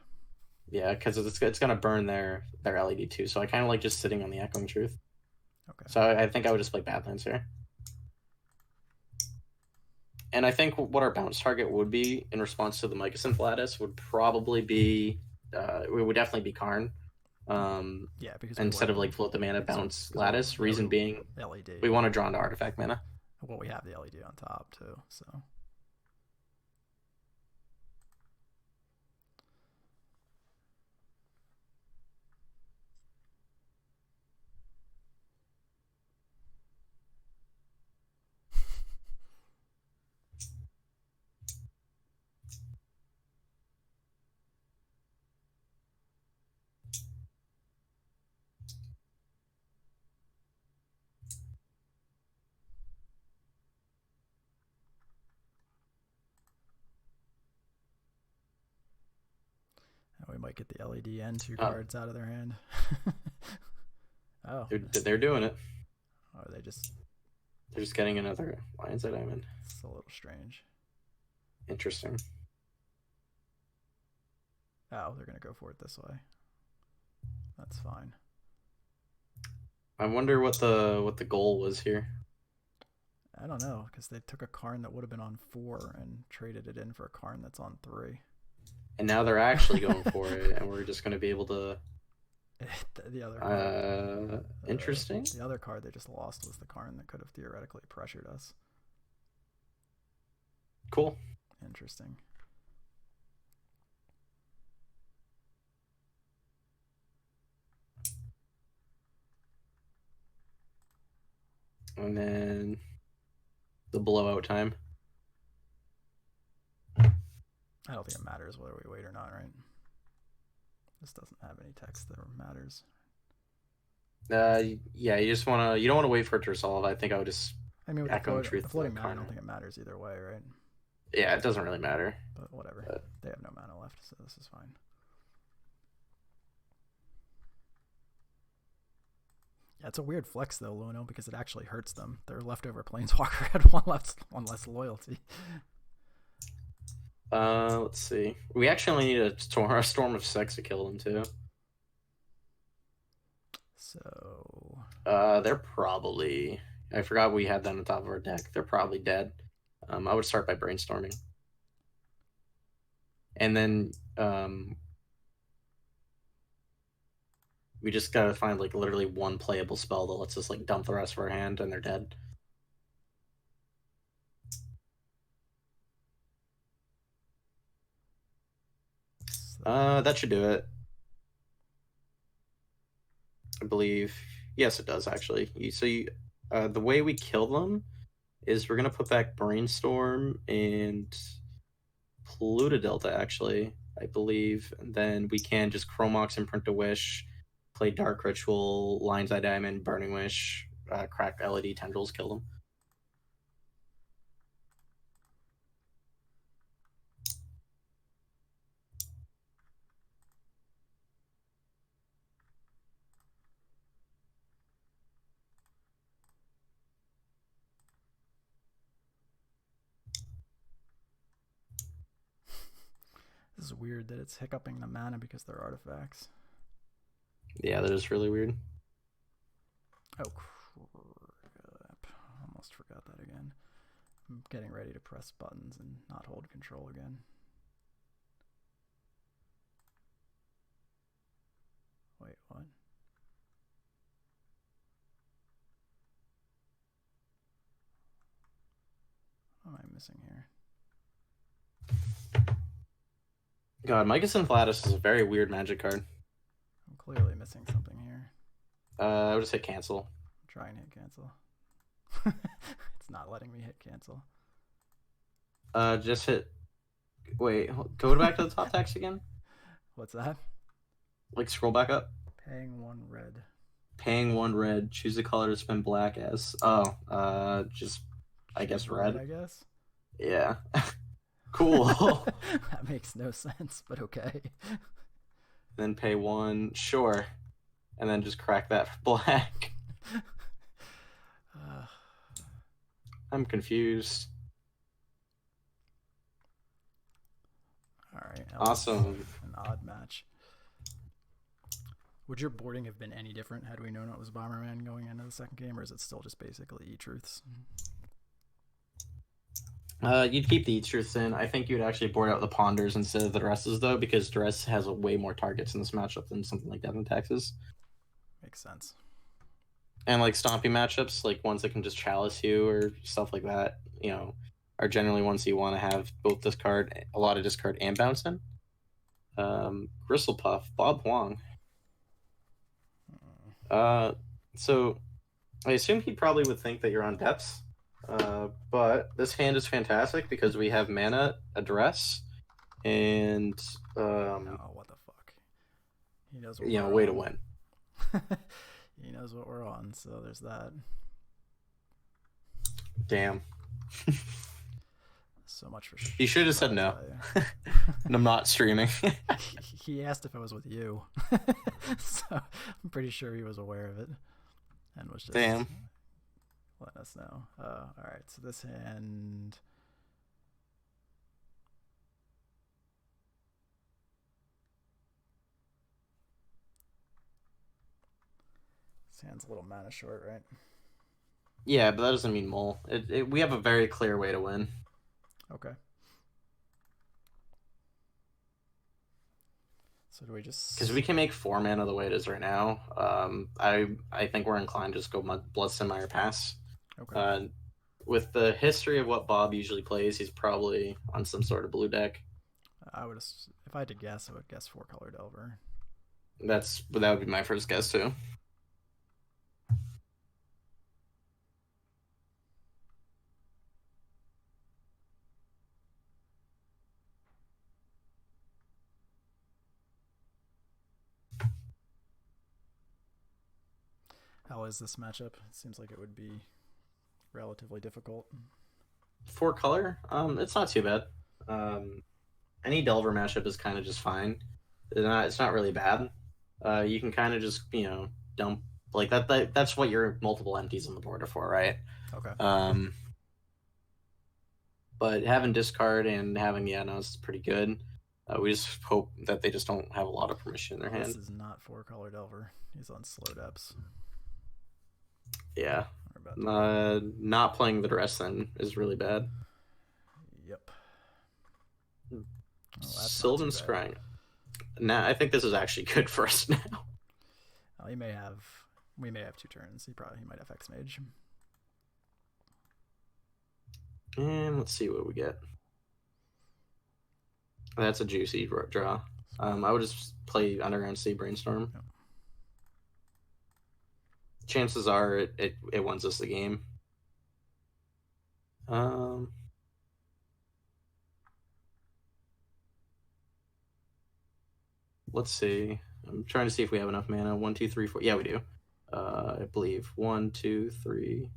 Speaker 2: Yeah, because it's gonna burn their LED too. So I kind of like just sitting on the Echoing Truth.
Speaker 1: Okay.
Speaker 2: So I think I would just play Badlands here. And I think what our bounce target would be in response to the Mycosynth Lattice would probably be, it would definitely be Karn.
Speaker 1: Yeah, because
Speaker 2: instead of like float the mana, bounce Lattice. Reason being,
Speaker 1: LED.
Speaker 2: We want to draw into artifact mana.
Speaker 1: Well, we have the LED on top too, so. We might get the LED and two cards out of their hand. Oh.
Speaker 2: They're doing it.
Speaker 1: Or they just...
Speaker 2: They're just getting another Lion's Eye Diamond.
Speaker 1: It's a little strange.
Speaker 2: Interesting.
Speaker 1: Oh, they're going to go for it this way. That's fine.
Speaker 2: I wonder what the goal was here.
Speaker 1: I don't know, because they took a Karn that would have been on 4 and traded it in for a Karn that's on 3.
Speaker 2: And now they're actually going for it, and we're just going to be able to...
Speaker 1: the other card,
Speaker 2: interesting.
Speaker 1: The other card they just lost was the Karn that could have theoretically pressured us.
Speaker 2: Cool.
Speaker 1: Interesting.
Speaker 2: And then the blowout time.
Speaker 1: I don't think it matters whether we wait or not, right? This doesn't have any text that matters.
Speaker 2: Yeah, you don't wanna wait for it to resolve. I think I would just
Speaker 1: I mean, with
Speaker 2: echoing
Speaker 1: the
Speaker 2: truth
Speaker 1: floating mana, I don't
Speaker 2: Karn.
Speaker 1: think it matters either way, right?
Speaker 2: Yeah, it doesn't really matter.
Speaker 1: But whatever.
Speaker 2: But
Speaker 1: They have no mana left, so this is fine. Yeah, it's a weird flex though, Luno, because it actually hurts them. Their leftover planeswalker had one less loyalty.
Speaker 2: let's see. We actually need a storm of sex to kill them too.
Speaker 1: So
Speaker 2: They're probably. I forgot we had that on the top of our deck. They're probably dead. I would start by brainstorming, and then we just gotta find like literally one playable spell that lets us like dump the rest of our hand, and they're dead. That should do it. I believe. Yes, it does actually. The way we kill them is we're gonna put back Brainstorm and Polluta Delta actually, I believe, and then we can just Chromox Imprint a Wish, play Dark Ritual, Lion's Eye Diamond, Burning Wish, crack LED Tendrils, kill them.
Speaker 1: this is weird that it's hiccuping the mana because they're artifacts.
Speaker 2: Yeah, that is really weird.
Speaker 1: Oh crap! Almost forgot that again. I'm getting ready to press buttons and not hold control again. Wait, what? What am I missing here?
Speaker 2: God, Micah's Inflatus is a very weird magic card.
Speaker 1: I'm clearly missing something here.
Speaker 2: I would just hit cancel.
Speaker 1: I'm trying to hit cancel. It's not letting me hit cancel.
Speaker 2: Just hit. Wait, go back to the top text again.
Speaker 1: What's that?
Speaker 2: Like scroll back up.
Speaker 1: Paying 1 red.
Speaker 2: Paying 1 red. Choose a color to spin black as. Just I guess red.
Speaker 1: I guess.
Speaker 2: Yeah. Cool.
Speaker 1: That makes no sense, but okay.
Speaker 2: Then pay 1, sure, and then just crack that for black. I'm confused.
Speaker 1: All right.
Speaker 2: Awesome.
Speaker 1: An odd match. Would your boarding have been any different had we known it was Bomberman going into the second game, or is it still just basically E-Truths?
Speaker 2: You'd keep the E-Truths in. I think you'd actually board out the Ponders instead of the Duresses, though, because Duress has way more targets in this matchup than something like Devon Texas.
Speaker 1: Makes sense.
Speaker 2: And like stompy matchups, like ones that can just chalice you or stuff like that, are generally ones you want to have both discard, a lot of discard, and bounce in. Gristlepuff, Bob Huang. So I assume he probably would think that you're on depths. But this hand is fantastic because we have mana, address, and
Speaker 1: oh, what the fuck? He knows what
Speaker 2: way to win.
Speaker 1: He knows what we're on, so there's that.
Speaker 2: Damn.
Speaker 1: So much for.
Speaker 2: He should have said no. And I'm not streaming.
Speaker 1: He asked if I was with you, so I'm pretty sure he was aware of it, and was just
Speaker 2: damn.
Speaker 1: Let us know. All right, so this hand. This hand's a little mana short, right?
Speaker 2: Yeah, but that doesn't mean mole. We have a very clear way to win.
Speaker 1: Okay. So do we just?
Speaker 2: Because we can make 4 mana the way it is right now. I think we're inclined to just go Blood Mire Pass.
Speaker 1: Okay.
Speaker 2: With the history of what Bob usually plays, he's probably on some sort of blue deck.
Speaker 1: If I had to guess, I would guess 4-color Delver.
Speaker 2: That would be my first guess too.
Speaker 1: is this matchup? It seems like it would be relatively difficult.
Speaker 2: 4-color, it's not too bad. Any Delver matchup is kind of just fine. It's not really bad. You can kind of just dump like that. That's what your multiple empties on the board are for, right?
Speaker 1: Okay.
Speaker 2: But having discard and having it's pretty good. We just hope that they just don't have a lot of permission in their hand.
Speaker 1: This is not 4-color Delver. He's on slow depths.
Speaker 2: Yeah. Not playing the rest then is really bad.
Speaker 1: Yep.
Speaker 2: Oh, Sylvan Scrying. Now I think this is actually good for us now.
Speaker 1: We may have 2 turns. He might have Hex Mage.
Speaker 2: And let's see what we get. That's a juicy draw. I would just play Underground Sea Brainstorm. Yep. Chances are it wins us the game. Let's see. I'm trying to see if we have enough mana. 1, 2, 3, 4. Yeah, we do. I believe 1, 2, 3,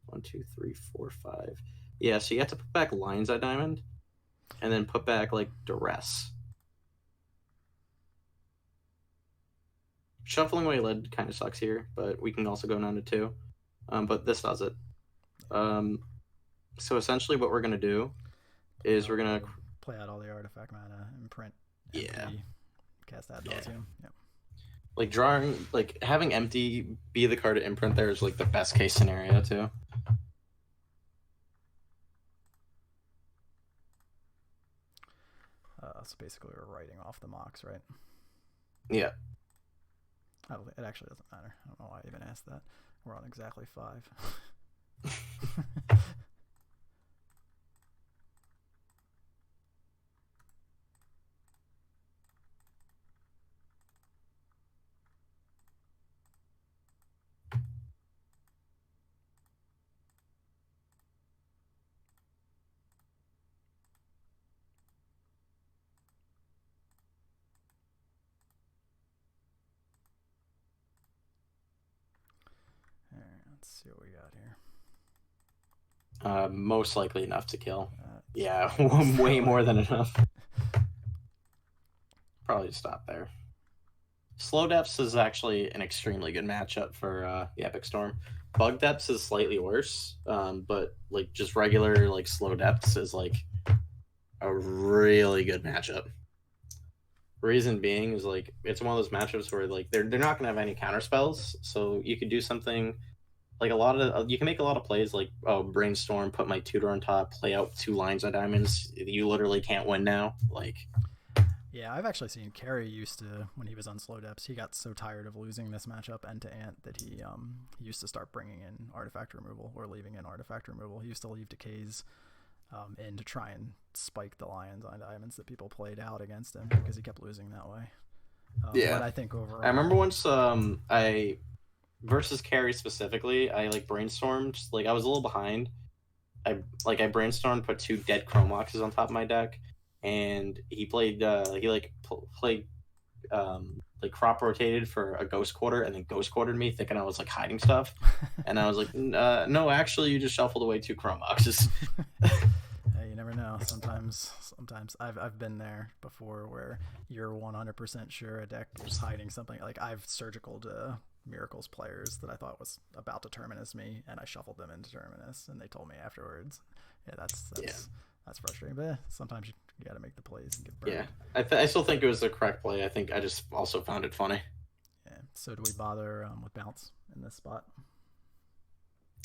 Speaker 2: 1, 2, 3, 4, 5. Yeah, so you have to put back Lion's Eye Diamond, and then put back like Duress. Shuffling away lead kind of sucks here, but we can also go down to 2. But this does it. So essentially, what we're gonna do is we're gonna
Speaker 1: play out all the artifact mana, imprint.
Speaker 2: Yeah.
Speaker 1: Cast Ad Nauseam. Yep.
Speaker 2: Like drawing, like having empty be the card to imprint there is like the best case scenario too.
Speaker 1: So basically, we're writing off the Mox, right?
Speaker 2: Yeah.
Speaker 1: It actually doesn't matter. I don't know why I even asked that. We're on exactly 5. Let's see what we got
Speaker 2: here. Most likely enough to kill. Yeah, way more than enough. Probably stop there. Slow Depths is actually an extremely good matchup for the Epic Storm. Bug Depths is slightly worse, but like just regular like Slow Depths is like a really good matchup. Reason being is like it's one of those matchups where like they're not gonna have any counter spells, so you could do something like you can make a lot of plays like Brainstorm, put my tutor on top, play out 2 Lines of Diamonds. You literally can't win now. Like,
Speaker 1: yeah, I've actually seen Carey used to, when he was on Slow Depths, he got so tired of losing this matchup end to Ant that he used to start bringing in artifact removal or leaving in artifact removal. He used to leave Decays in to try and spike the Lions on Diamonds that people played out against him because he kept losing that way. But I think overall,
Speaker 2: I remember once versus Carey specifically, I like brainstormed. Like I was a little behind. I brainstormed, put 2 dead Chromoxes on top of my deck, and he played. Played crop rotated for a Ghost Quarter, and then Ghost Quartered me, thinking I was like hiding stuff, and I was like, no, actually, you just shuffled away 2 Chromoxes.
Speaker 1: You never know. Sometimes I've been there before where you're 100% sure a deck is hiding something. Like I've surgicaled Miracles players that I thought was about to Terminus me, and I shuffled them into Terminus, and they told me afterwards. Yeah, that's frustrating, but sometimes you got to make the plays and get burned.
Speaker 2: Yeah, I still think it was the correct play. I think I just also found it funny.
Speaker 1: Yeah. So do we bother with bounce in this spot?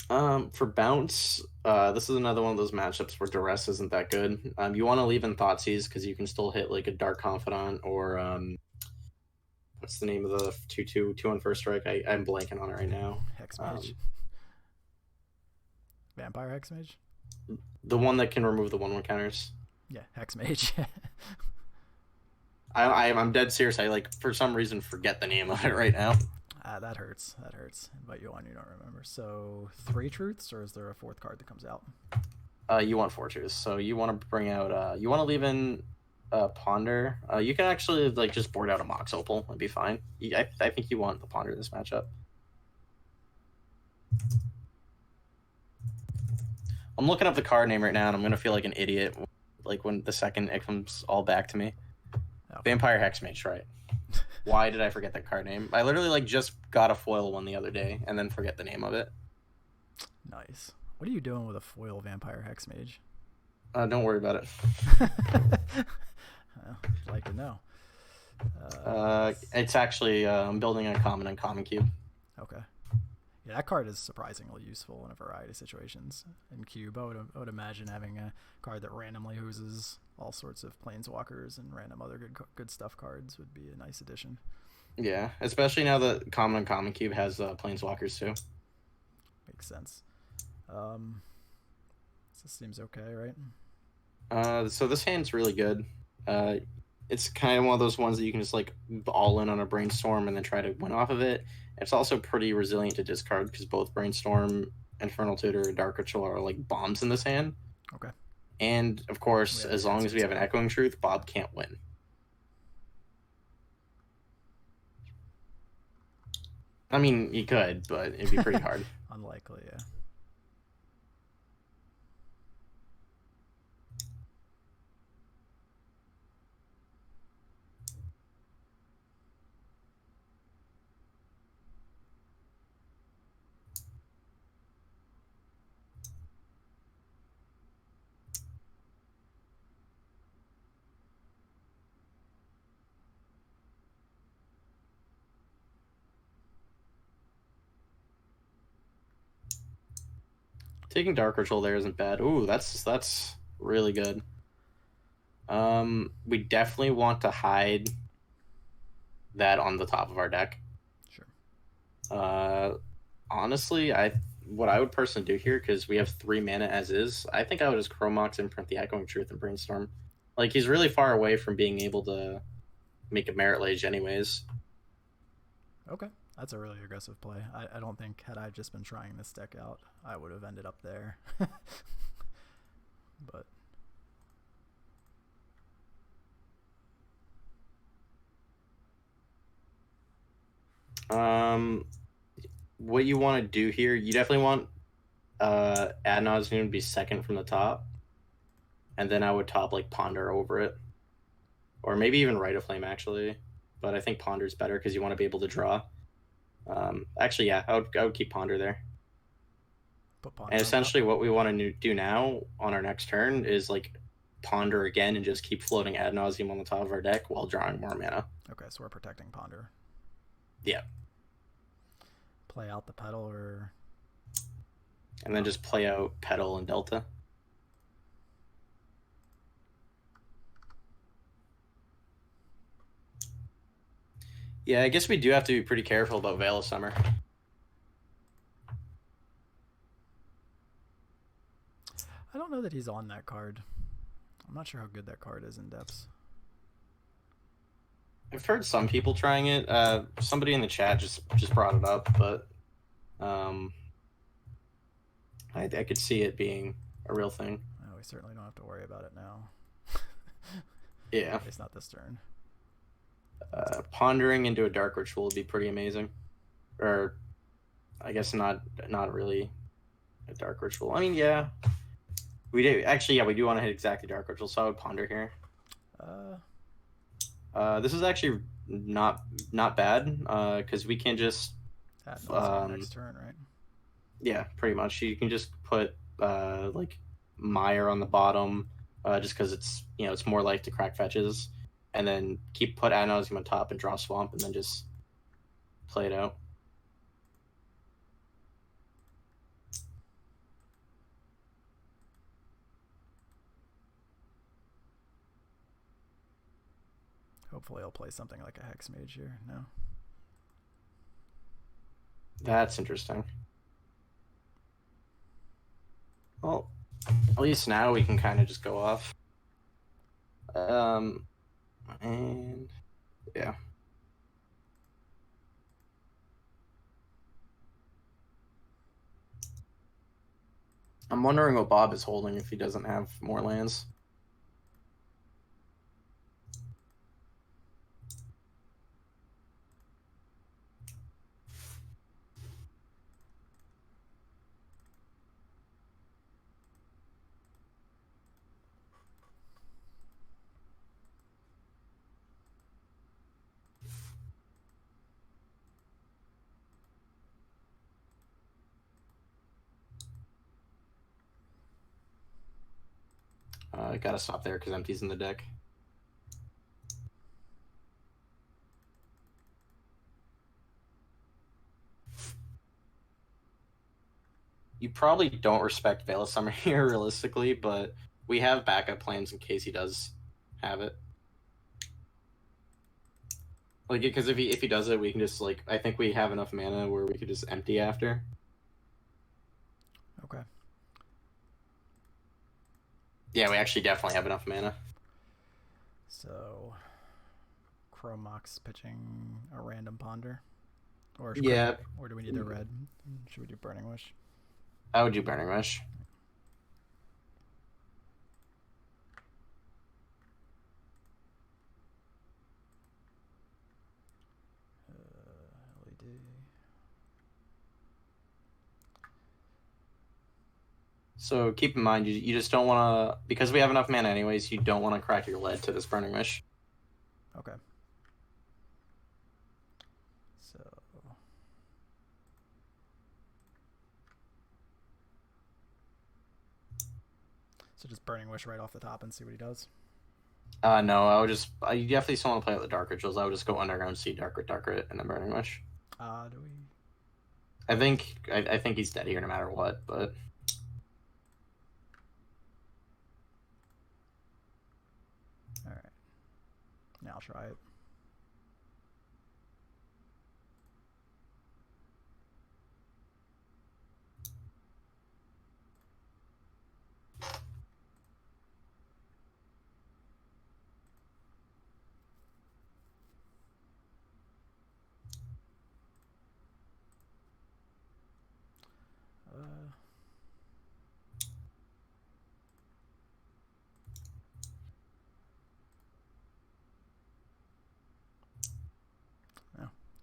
Speaker 2: For bounce, this is another one of those matchups where Duress isn't that good. You want to leave in Thoughtseize because you can still hit like a Dark Confidant or what's the name of the 2/2 on first strike? I'm blanking on it right now.
Speaker 1: Hex Mage. Vampire Hex Mage.
Speaker 2: The one that can remove the 1/1 counters.
Speaker 1: Yeah, Hex Mage.
Speaker 2: I'm dead serious. I for some reason forget the name of it right now.
Speaker 1: That hurts. But you don't remember. So 3 truths, or is there a 4th card that comes out?
Speaker 2: You want 4 truths. So you want to bring out. You want to leave in Ponder. You can actually just board out a Mox Opal and be fine. I think you want the Ponder in this matchup. I'm looking up the card name right now, and I'm gonna feel like an idiot, like when the second it comes all back to me.
Speaker 1: Okay.
Speaker 2: Vampire Hexmage, right? Why did I forget that card name? I literally like just got a foil one the other day, and then forget the name of it.
Speaker 1: Nice. What are you doing with a foil Vampire Hexmage?
Speaker 2: Don't worry about it.
Speaker 1: Well, I'd like to know.
Speaker 2: It's actually I'm building a common and common cube.
Speaker 1: Okay. Yeah, that card is surprisingly useful in a variety of situations. In Cube, I would imagine having a card that randomly oozes all sorts of planeswalkers and random other good stuff cards would be a nice addition.
Speaker 2: Yeah, especially now that common and common cube has planeswalkers too.
Speaker 1: Makes sense. This seems okay, right?
Speaker 2: So this hand's really good. It's kind of one of those ones that you can just like all in on a brainstorm and then try to win off of it. It's also pretty resilient to discard because both brainstorm, Infernal Tutor, and Dark Ritual are like bombs in this hand.
Speaker 1: Okay.
Speaker 2: And of course, as long as we have an Echoing Truth, Bob can't win. I mean, he could, but it'd be pretty hard.
Speaker 1: Unlikely, yeah.
Speaker 2: Taking Dark Ritual there isn't bad. Ooh, that's really good. We definitely want to hide that on the top of our deck.
Speaker 1: Sure.
Speaker 2: Honestly, what I would personally do here, because we have 3 mana as is, I think I would just Chromox and print the Echoing Truth and Brainstorm. Like, he's really far away from being able to make a Merit Lage anyways.
Speaker 1: Okay. That's a really aggressive play. I don't think, had I just been trying this deck out, I would have ended up there. But
Speaker 2: what you want to do here, you definitely want Ad Nauseam to be second from the top. And then I would top like Ponder over it. Or maybe even Rite of Flame, actually. But I think Ponder's better because you want to be able to draw. Actually, yeah, I would keep Ponder there. And essentially what we want to do now on our next turn is like Ponder again and just keep floating Ad Nauseam on the top of our deck while drawing more mana.
Speaker 1: Okay, so we're protecting Ponder.
Speaker 2: Yeah.
Speaker 1: Play out the Petal or...
Speaker 2: And then just play out Petal and Delta. Yeah, I guess we do have to be pretty careful about Veil of Summer.
Speaker 1: I don't know that he's on that card. I'm not sure how good that card is in depths.
Speaker 2: I've heard some people trying it. Somebody in the chat just brought it up, but I could see it being a real thing.
Speaker 1: Oh, we certainly don't have to worry about it now.
Speaker 2: Yeah.
Speaker 1: It's not this turn.
Speaker 2: Pondering into a Dark Ritual would be pretty amazing. Or, I guess not really a Dark Ritual. I mean, yeah. We do actually, yeah, we do want to hit exactly Dark Ritual, so I would Ponder here. This is actually not bad, because we can just
Speaker 1: next turn, right?
Speaker 2: Yeah, pretty much. You can just put like Mire on the bottom, just because it's it's more life to crack fetches, and then put Ad Nauseam on top and draw Swamp, and then just play it out.
Speaker 1: Hopefully I'll play something like a Hex Mage here. No.
Speaker 2: That's interesting. Well, at least now we can kind of just go off. And yeah. I'm wondering what Bob is holding if he doesn't have more lands. gotta stop there because empty's in the deck. You probably don't respect Veil of Summer here, realistically, but we have backup plans in case he does have it. Like, because if he does it, we can just, like, I think we have enough mana where we could just empty after.
Speaker 1: Okay.
Speaker 2: Yeah, we actually definitely have enough mana.
Speaker 1: So, Chromox pitching a random ponder? Or
Speaker 2: Yeah.
Speaker 1: Or do we need the red? Should we do Burning Wish?
Speaker 2: I would do Burning Wish.
Speaker 1: LED.
Speaker 2: So keep in mind, you just don't want to, because we have enough mana anyways, you don't want to crack your lead to this Burning Wish.
Speaker 1: Okay. So... So just Burning Wish right off the top and see what he does?
Speaker 2: No, you definitely still want to play with the Dark Rituals. I would just go Underground Sea, Dark Rit, and then Burning Wish.
Speaker 1: Do we...
Speaker 2: I think he's dead here no matter what, but...
Speaker 1: Alright. Now I'll try it.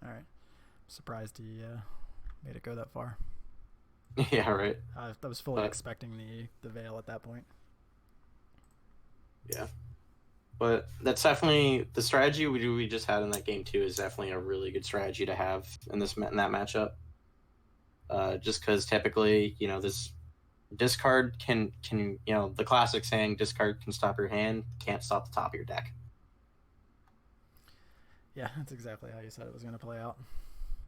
Speaker 1: Alright. Surprised he made it go that far.
Speaker 2: Yeah, right.
Speaker 1: I was fully expecting the Veil at that point.
Speaker 2: Yeah. But that's definitely the strategy we just had in that game too. Is definitely a really good strategy to have in that matchup. Just because typically, this discard can the classic saying, discard can stop your hand, can't stop the top of your deck.
Speaker 1: Yeah, that's exactly how you said it was going to play out.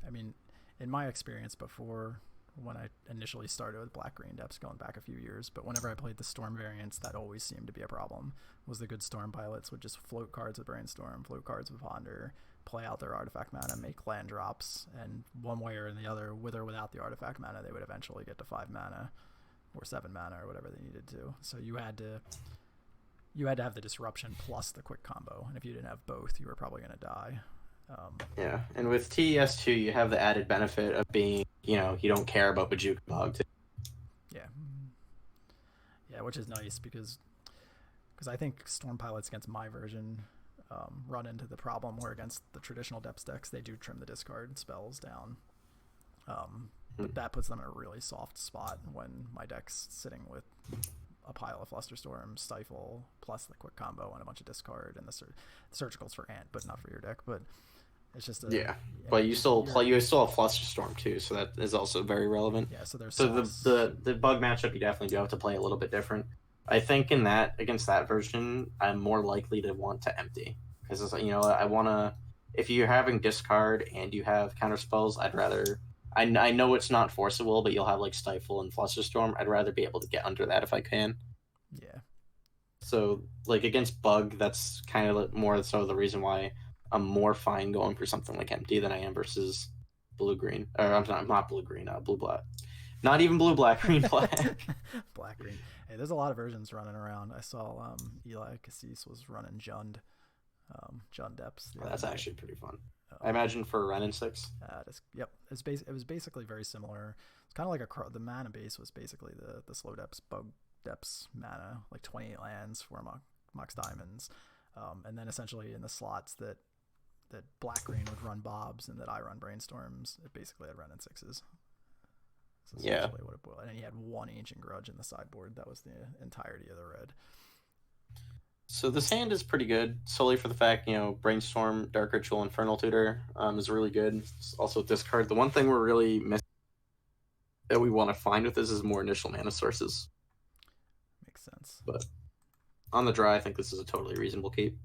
Speaker 1: I mean, in my experience before, when I initially started with black-green depths going back a few years, but whenever I played the Storm variants, that always seemed to be a problem, was the good Storm pilots would just float cards with Brainstorm, float cards with Ponder, play out their artifact mana, make land drops, and one way or the other, with or without the artifact mana, they would eventually get to 5 mana or 7 mana or whatever they needed to. So you had to have the disruption plus the quick combo, and if you didn't have both, you were probably going to die.
Speaker 2: Yeah, and with TES 2, you have the added benefit of being, you don't care about Bajuka Bog too.
Speaker 1: Yeah, which is nice because I think Storm pilots against my version run into the problem where against the traditional depths decks they do trim the discard spells down, but that puts them in a really soft spot when my deck's sitting with a pile of Flusterstorm, Stifle, plus the quick combo and a bunch of discard, and the Surgical's for Ant, but not for your deck. But it's just
Speaker 2: but you still have Flusterstorm too, so that is also very relevant.
Speaker 1: Yeah, so there's
Speaker 2: the bug matchup you definitely do have to play a little bit different. I think against that version, I'm more likely to want to empty because I want to. If you're having discard and you have counter spells, I'd rather. I know it's not forcible, but you'll have like Stifle and Flusterstorm. I'd rather be able to get under that if I can.
Speaker 1: Yeah.
Speaker 2: So like against bug, that's kind of more so the reason why I'm more fine going for something like empty than I am versus blue green. Or I'm not blue green, blue black. Not even blue black, green black.
Speaker 1: Black green. Hey, there's a lot of versions running around. I saw Eli Cassis was running Jund depths.
Speaker 2: That's actually pretty fun. I imagine for Ren and 6.
Speaker 1: Yep, it was basically very similar. It's kind of like the mana base was basically the slow depths, bug depths mana, like 28 lands, 4 Mox Diamonds, and then essentially in the slots that black green would run Bobs and that I run Brainstorms, it basically had Ren and 6s. That's essentially what it boiled. And then he had 1 Ancient Grudge in the sideboard. That was the entirety of the red.
Speaker 2: So this hand is pretty good, solely for the fact, Brainstorm, Dark Ritual, Infernal Tutor is really good. It's also discard. The one thing we're really missing that we want to find with this is more initial mana sources.
Speaker 1: Makes sense.
Speaker 2: But On the draw, I think this is a totally reasonable keep.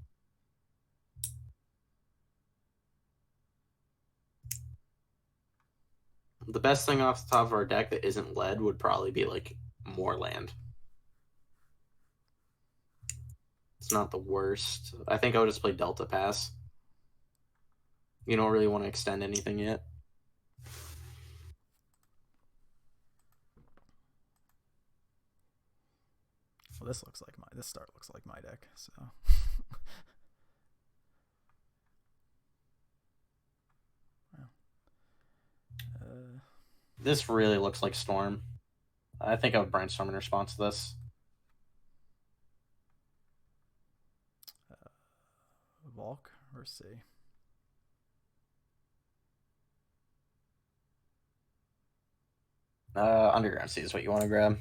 Speaker 2: The best thing off the top of our deck that isn't lead would probably be like more land. It's not the worst. I think I would just play Delta Pass. You don't really want to extend anything yet.
Speaker 1: Well, this start looks like my deck, so.
Speaker 2: This really looks like Storm. I think I would brainstorm in response to this.
Speaker 1: Volk or C?
Speaker 2: Underground Sea is what you want to grab.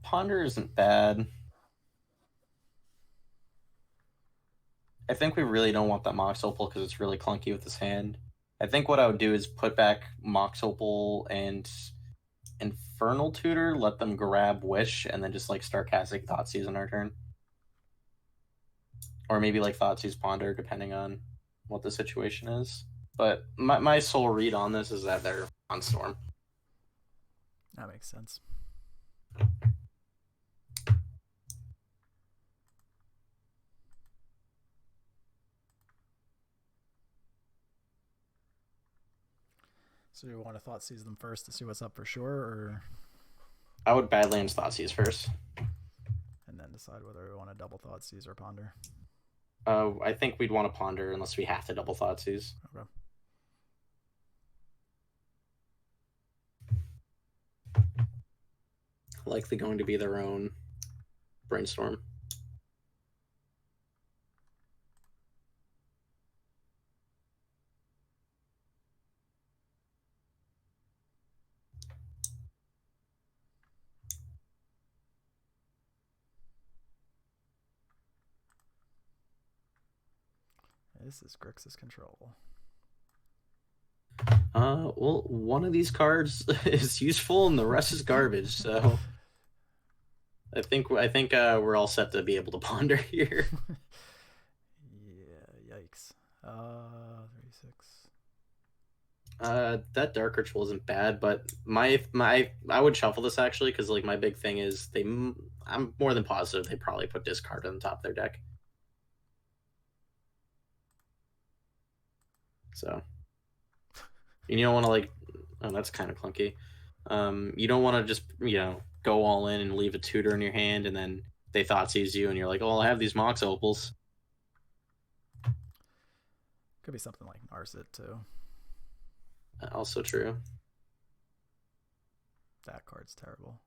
Speaker 2: Ponder isn't bad. I think we really don't want that Mox Opal because it's really clunky with his hand. I think what I would do is put back Mox Opal and Infernal Tutor, let them grab Wish, and then just like start casting Thoughtseize on our turn. Or maybe like Thoughtseize Ponder, depending on what the situation is. But my sole read on this is that they're on Storm.
Speaker 1: That makes sense. So you want to Thoughtseize them first to see what's up for sure, or
Speaker 2: I would Badlands Thoughtseize first.
Speaker 1: and then decide whether we want to double Thoughtseize or Ponder?
Speaker 2: I think we'd want to Ponder unless we have to double Thoughtseize.
Speaker 1: Okay.
Speaker 2: Likely going to be their own Brainstorm.
Speaker 1: This is Grixis control.
Speaker 2: Well, one of these cards is useful and the rest is garbage, so I think we're all set to be able to Ponder here.
Speaker 1: Yeah, yikes. 36.
Speaker 2: That Dark Ritual isn't bad, but I would shuffle this actually because like my big thing is I'm more than positive they probably put discard on the top of their deck. So you don't want to like, oh, that's kind of clunky. You don't want to just go all in and leave a tutor in your hand and then they Thoughtseize you and you're like, oh, I have these Mox Opals.
Speaker 1: Could be something like Narset too.
Speaker 2: Also true.
Speaker 1: That card's terrible.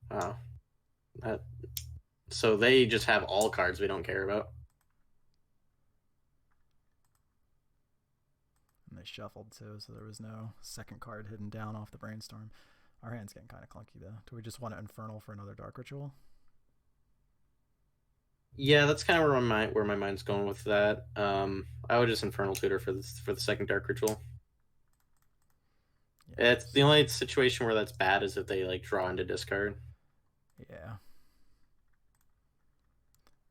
Speaker 2: Wow. So they just have all cards we don't care about.
Speaker 1: And they shuffled too, so there was no second card hidden down off the Brainstorm. Our hand's getting kind of clunky though. Do we just want to Infernal for another Dark Ritual?
Speaker 2: Yeah, that's kind of where my mind's going with that. I would just Infernal Tutor for the second Dark Ritual. Yeah, it's the only situation where that's bad is if they like draw into discard.
Speaker 1: Yeah.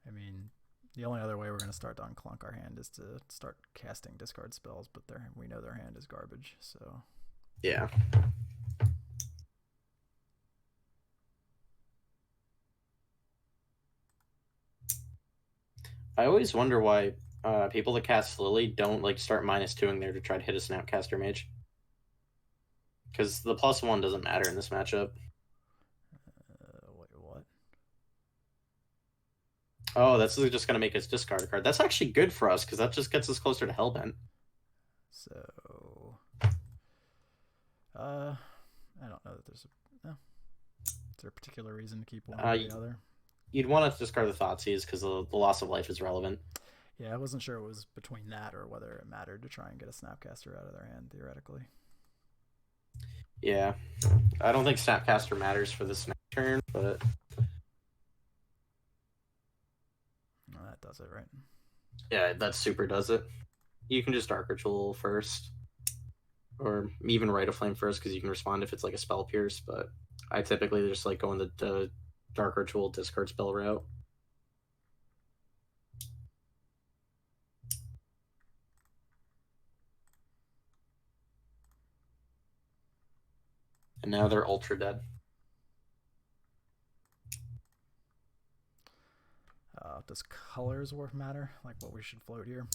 Speaker 1: I mean, the only other way we're going to start to unclunk our hand is to start casting discard spells, but we know their hand is garbage, so.
Speaker 2: Yeah. I always wonder why people that cast Lily don't like start -2ing there to try to hit a Snapcaster Mage. Because the +1 doesn't matter in this matchup.
Speaker 1: Wait, what?
Speaker 2: Oh, that's just going to make us discard a card. That's actually good for us because that just gets us closer to Hellbent.
Speaker 1: So, I don't know that there's a. No. Is there a particular reason to keep one or the other?
Speaker 2: You'd want to discard the Thoughtseize because the loss of life is relevant.
Speaker 1: Yeah, I wasn't sure it was between that or whether it mattered to try and get a Snapcaster out of their hand, theoretically.
Speaker 2: Yeah. I don't think Snapcaster matters for this next turn, but...
Speaker 1: No, that does it, right?
Speaker 2: Yeah, that super does it. You can just Dark Ritual first, or even Rite of Flame first, because you can respond if it's like a spell pierce. But I typically just like going the Dark Ritual discard spell route. And now they're ultra dead.
Speaker 1: Does colors worth matter? Like what we should float here?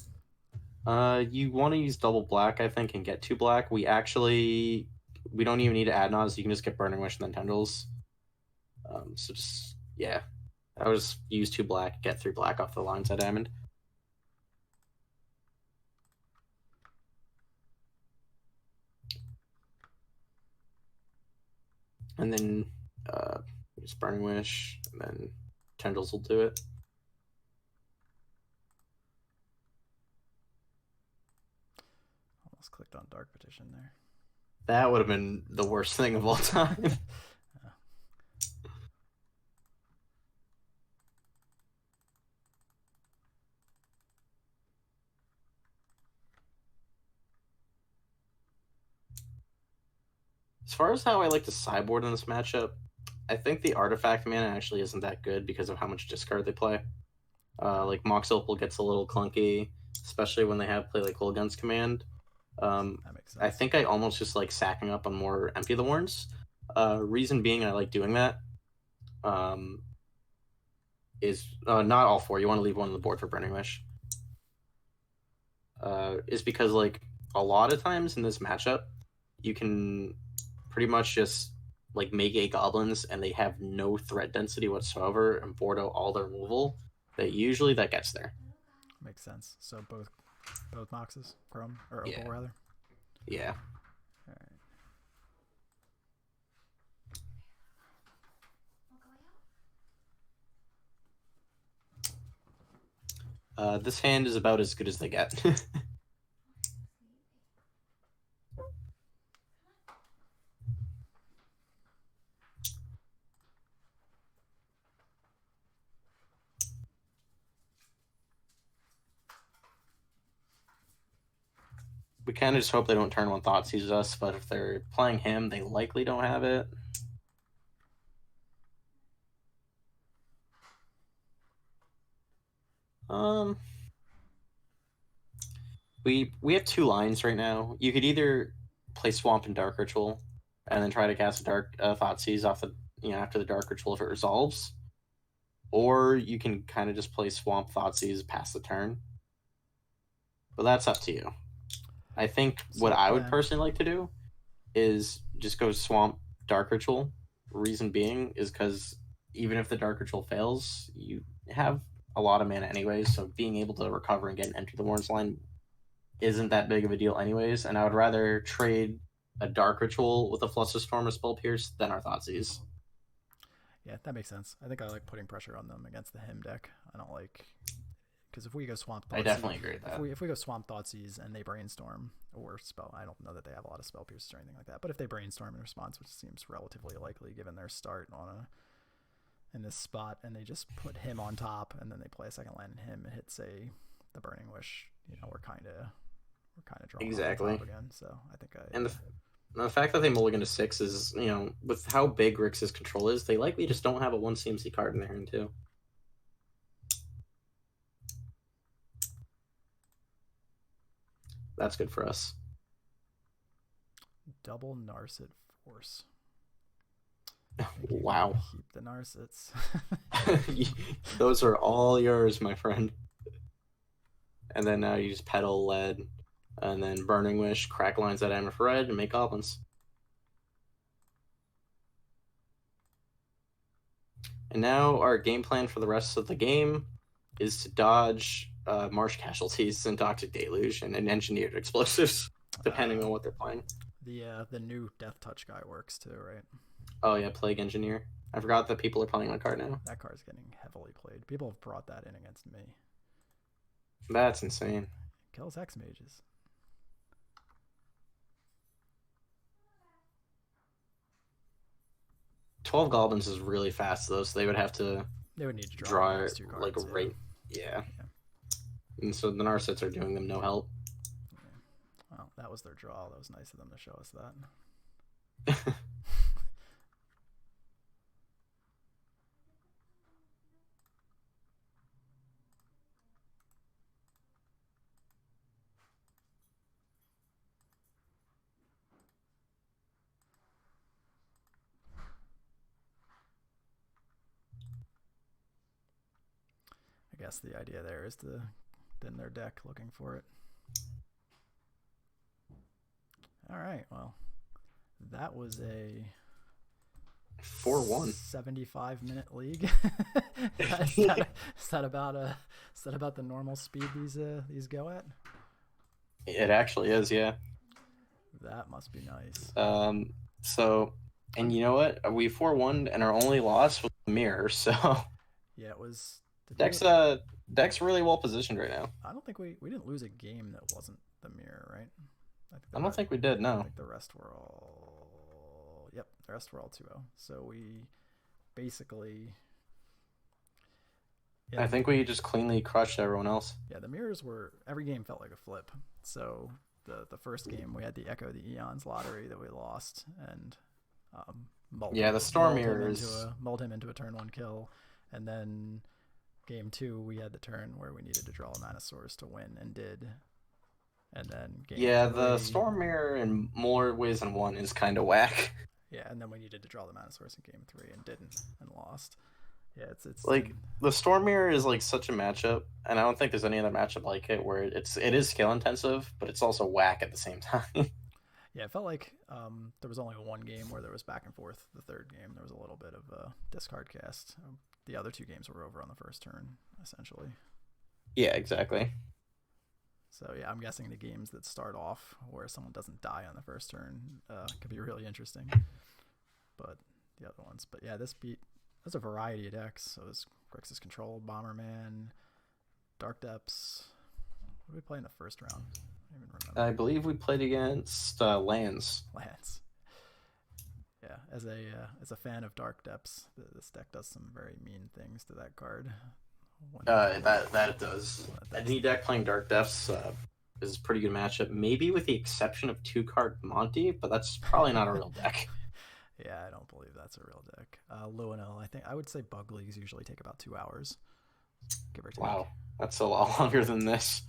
Speaker 2: You want to use double black, I think, and get 2 black. We don't even need to add nods. You can just get Burning Wish and then Tendrils. So just yeah, I would just use 2 black, get 3 black off the lines I diamond. And then just Burning Wish, and then Tendrils will do it.
Speaker 1: Almost clicked on Dark Petition there.
Speaker 2: That would have been the worst thing of all time. As far as how I like to sideboard in this matchup, I think the artifact mana actually isn't that good because of how much discard they play. Like Mox Opal gets a little clunky, especially when they have play like Holgun's command.
Speaker 1: That makes sense.
Speaker 2: I think I almost just like sacking up on more Empty the Warrens. Reason being I like doing that is not all 4. You want to leave one on the board for Burning Wish. Is because like a lot of times in this matchup, you can pretty much just like make 8 goblins and they have no threat density whatsoever and board out all their removal. That gets there.
Speaker 1: Makes sense. So both Moxes, Chrome or Opal
Speaker 2: Yeah.
Speaker 1: rather.
Speaker 2: Yeah.
Speaker 1: All right.
Speaker 2: This hand is about as good as they get. We kind of just hope they don't turn one Thoughtseize us, but if they're playing him, they likely don't have it. We have 2 lines right now. You could either play Swamp and Dark Ritual, and then try to cast a Dark Thoughtseize off the after the Dark Ritual if it resolves, or you can kind of just play Swamp Thoughtseize past the turn. But that's up to you. I think what I would personally like to do is just go Swamp Dark Ritual. Reason being is because even if the Dark Ritual fails, you have a lot of mana anyways, so being able to recover and get an Enter the Warrens line isn't that big of a deal anyways, and I would rather trade a Dark Ritual with a Flusterstorm or Spell Pierce than our Thoughtseize.
Speaker 1: Yeah, that makes sense. I think I like putting pressure on them against the him deck. I don't like because if we go Swamp Thoughtseize,
Speaker 2: I definitely agree with that.
Speaker 1: If we go Swamp Thoughtseize and they brainstorm or spell, I don't know that they have a lot of spell pierces or anything like that. But if they brainstorm in response, which seems relatively likely given their start in this spot, and they just put him on top, and then they play a second land in him and hit the Burning Wish, we're kind of drawing
Speaker 2: exactly
Speaker 1: on top again. So I think
Speaker 2: the fact that they mulligan to 6 is, with how big Rix's control is, they likely just don't have a 1 CMC card in their hand too. That's good for us.
Speaker 1: Double Narset Force.
Speaker 2: Wow.
Speaker 1: Keep the Narsets.
Speaker 2: Those are all yours, my friend. And then now you just Petal Lead, and then Burning Wish, crack lines that Amber for red, and make goblins. And now our game plan for the rest of the game is to dodge Marsh Casualties and Toxic Deluge and Engineered Explosives, depending on what they're playing.
Speaker 1: The new Death Touch guy works too, right?
Speaker 2: Oh yeah, Plague Engineer. I forgot that people are playing that card now.
Speaker 1: That card's getting heavily played. People have brought that in against me.
Speaker 2: That's insane.
Speaker 1: Kills Hex Mages.
Speaker 2: "12 Goblins is really fast though, so they would have to.
Speaker 1: They would need to
Speaker 2: draw
Speaker 1: those 2 cards.
Speaker 2: like a rate. Yeah. and so the Narsets are doing them no help.
Speaker 1: Yeah. Well, that was their draw. That was nice of them to show us that. I guess the idea there is to thin their deck looking for it. All right, well, that was a
Speaker 2: 4-1.
Speaker 1: 75-minute league. is that about the normal speed these go at?
Speaker 2: It actually is, yeah.
Speaker 1: That must be nice.
Speaker 2: So, and you know what? We 4-1, and our only loss was the mirror. So
Speaker 1: yeah, it was.
Speaker 2: Deck's really well positioned right now.
Speaker 1: I don't think we didn't lose a game that wasn't the mirror, right?
Speaker 2: I don't think we did. No.
Speaker 1: I think the rest were all. Yep, the rest were all 2-0. So we basically.
Speaker 2: Yeah, I think we just cleanly crushed everyone else.
Speaker 1: Yeah, the mirrors were. Every game felt like a flip. So the first game we had the Echo the Eons lottery that we lost, and
Speaker 2: the Storm Mirrors
Speaker 1: mulled him into a turn 1 kill, and then game 2 we had the turn where we needed to draw a mana source to win, and did. And then game 3,
Speaker 2: the Storm Mirror in more ways than one is kind of whack.
Speaker 1: Yeah, and then we needed to draw the mana source in game 3 and didn't, and lost. Yeah, it's
Speaker 2: like the Storm Mirror is like such a matchup, and I don't think there's any other matchup like it where it is skill intensive, but it's also whack at the same time.
Speaker 1: Yeah, it felt like there was only one game where there was back and forth. The third game there was a little bit of a discard cast. The other 2 games were over on the first turn, essentially.
Speaker 2: Yeah, exactly.
Speaker 1: So yeah, I'm guessing the games that start off where someone doesn't die on the first turn could be really interesting. But the other ones, there's a variety of decks. So there's Grixis Control, Bomberman, Dark Depths. What did we play in the first round? I don't even remember.
Speaker 2: I believe we played against Lands.
Speaker 1: Lands. Yeah, as a fan of Dark Depths, this deck does some very mean things to that card.
Speaker 2: That it does. Any deck playing Dark Depths is a pretty good matchup. Maybe with the exception of 2-card Monty, but that's probably not a real deck.
Speaker 1: Yeah, I don't believe that's a real deck. Luenel, I would say bug leagues usually take about 2 hours, give or take.
Speaker 2: Wow, that's a lot longer than this.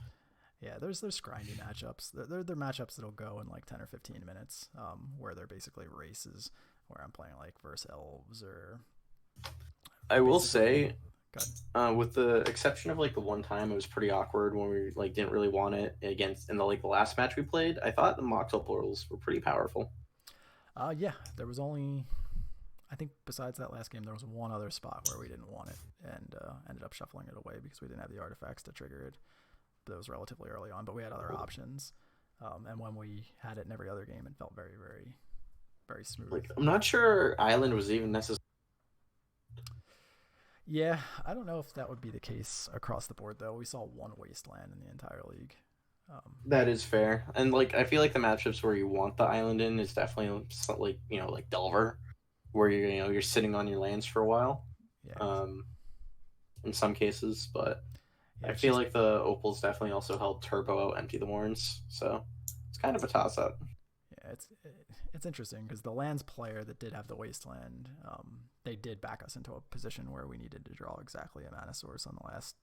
Speaker 1: Yeah, there's grindy matchups. They're matchups that'll go in like 10 or 15 minutes, where they're basically races, where I'm playing like versus elves or.
Speaker 2: I will say, with the exception of like the one time it was pretty awkward when we like didn't really want it against in the last match we played, I thought the Moxel portals were pretty powerful.
Speaker 1: Yeah, there was only, I think besides that last game, there was one other spot where we didn't want it and ended up shuffling it away because we didn't have the artifacts to trigger it. But it was relatively early on, but we had other options. And when we had it in every other game, it felt very, very, very smooth.
Speaker 2: Like, I'm not sure Island was even necessary.
Speaker 1: Yeah, I don't know if that would be the case across the board, though. We saw one Wasteland in the entire league.
Speaker 2: That is fair. And like I feel like the matchups where you want the Island in is definitely like, like Delver, where you're sitting on your lands for a while.
Speaker 1: Yeah.
Speaker 2: In some cases, but I feel like the Opals definitely also help turbo out empty the Warrens, so it's kind of a toss up.
Speaker 1: Yeah, it's interesting because the lands player that did have the Wasteland, they did back us into a position where we needed to draw exactly a mana source on the last.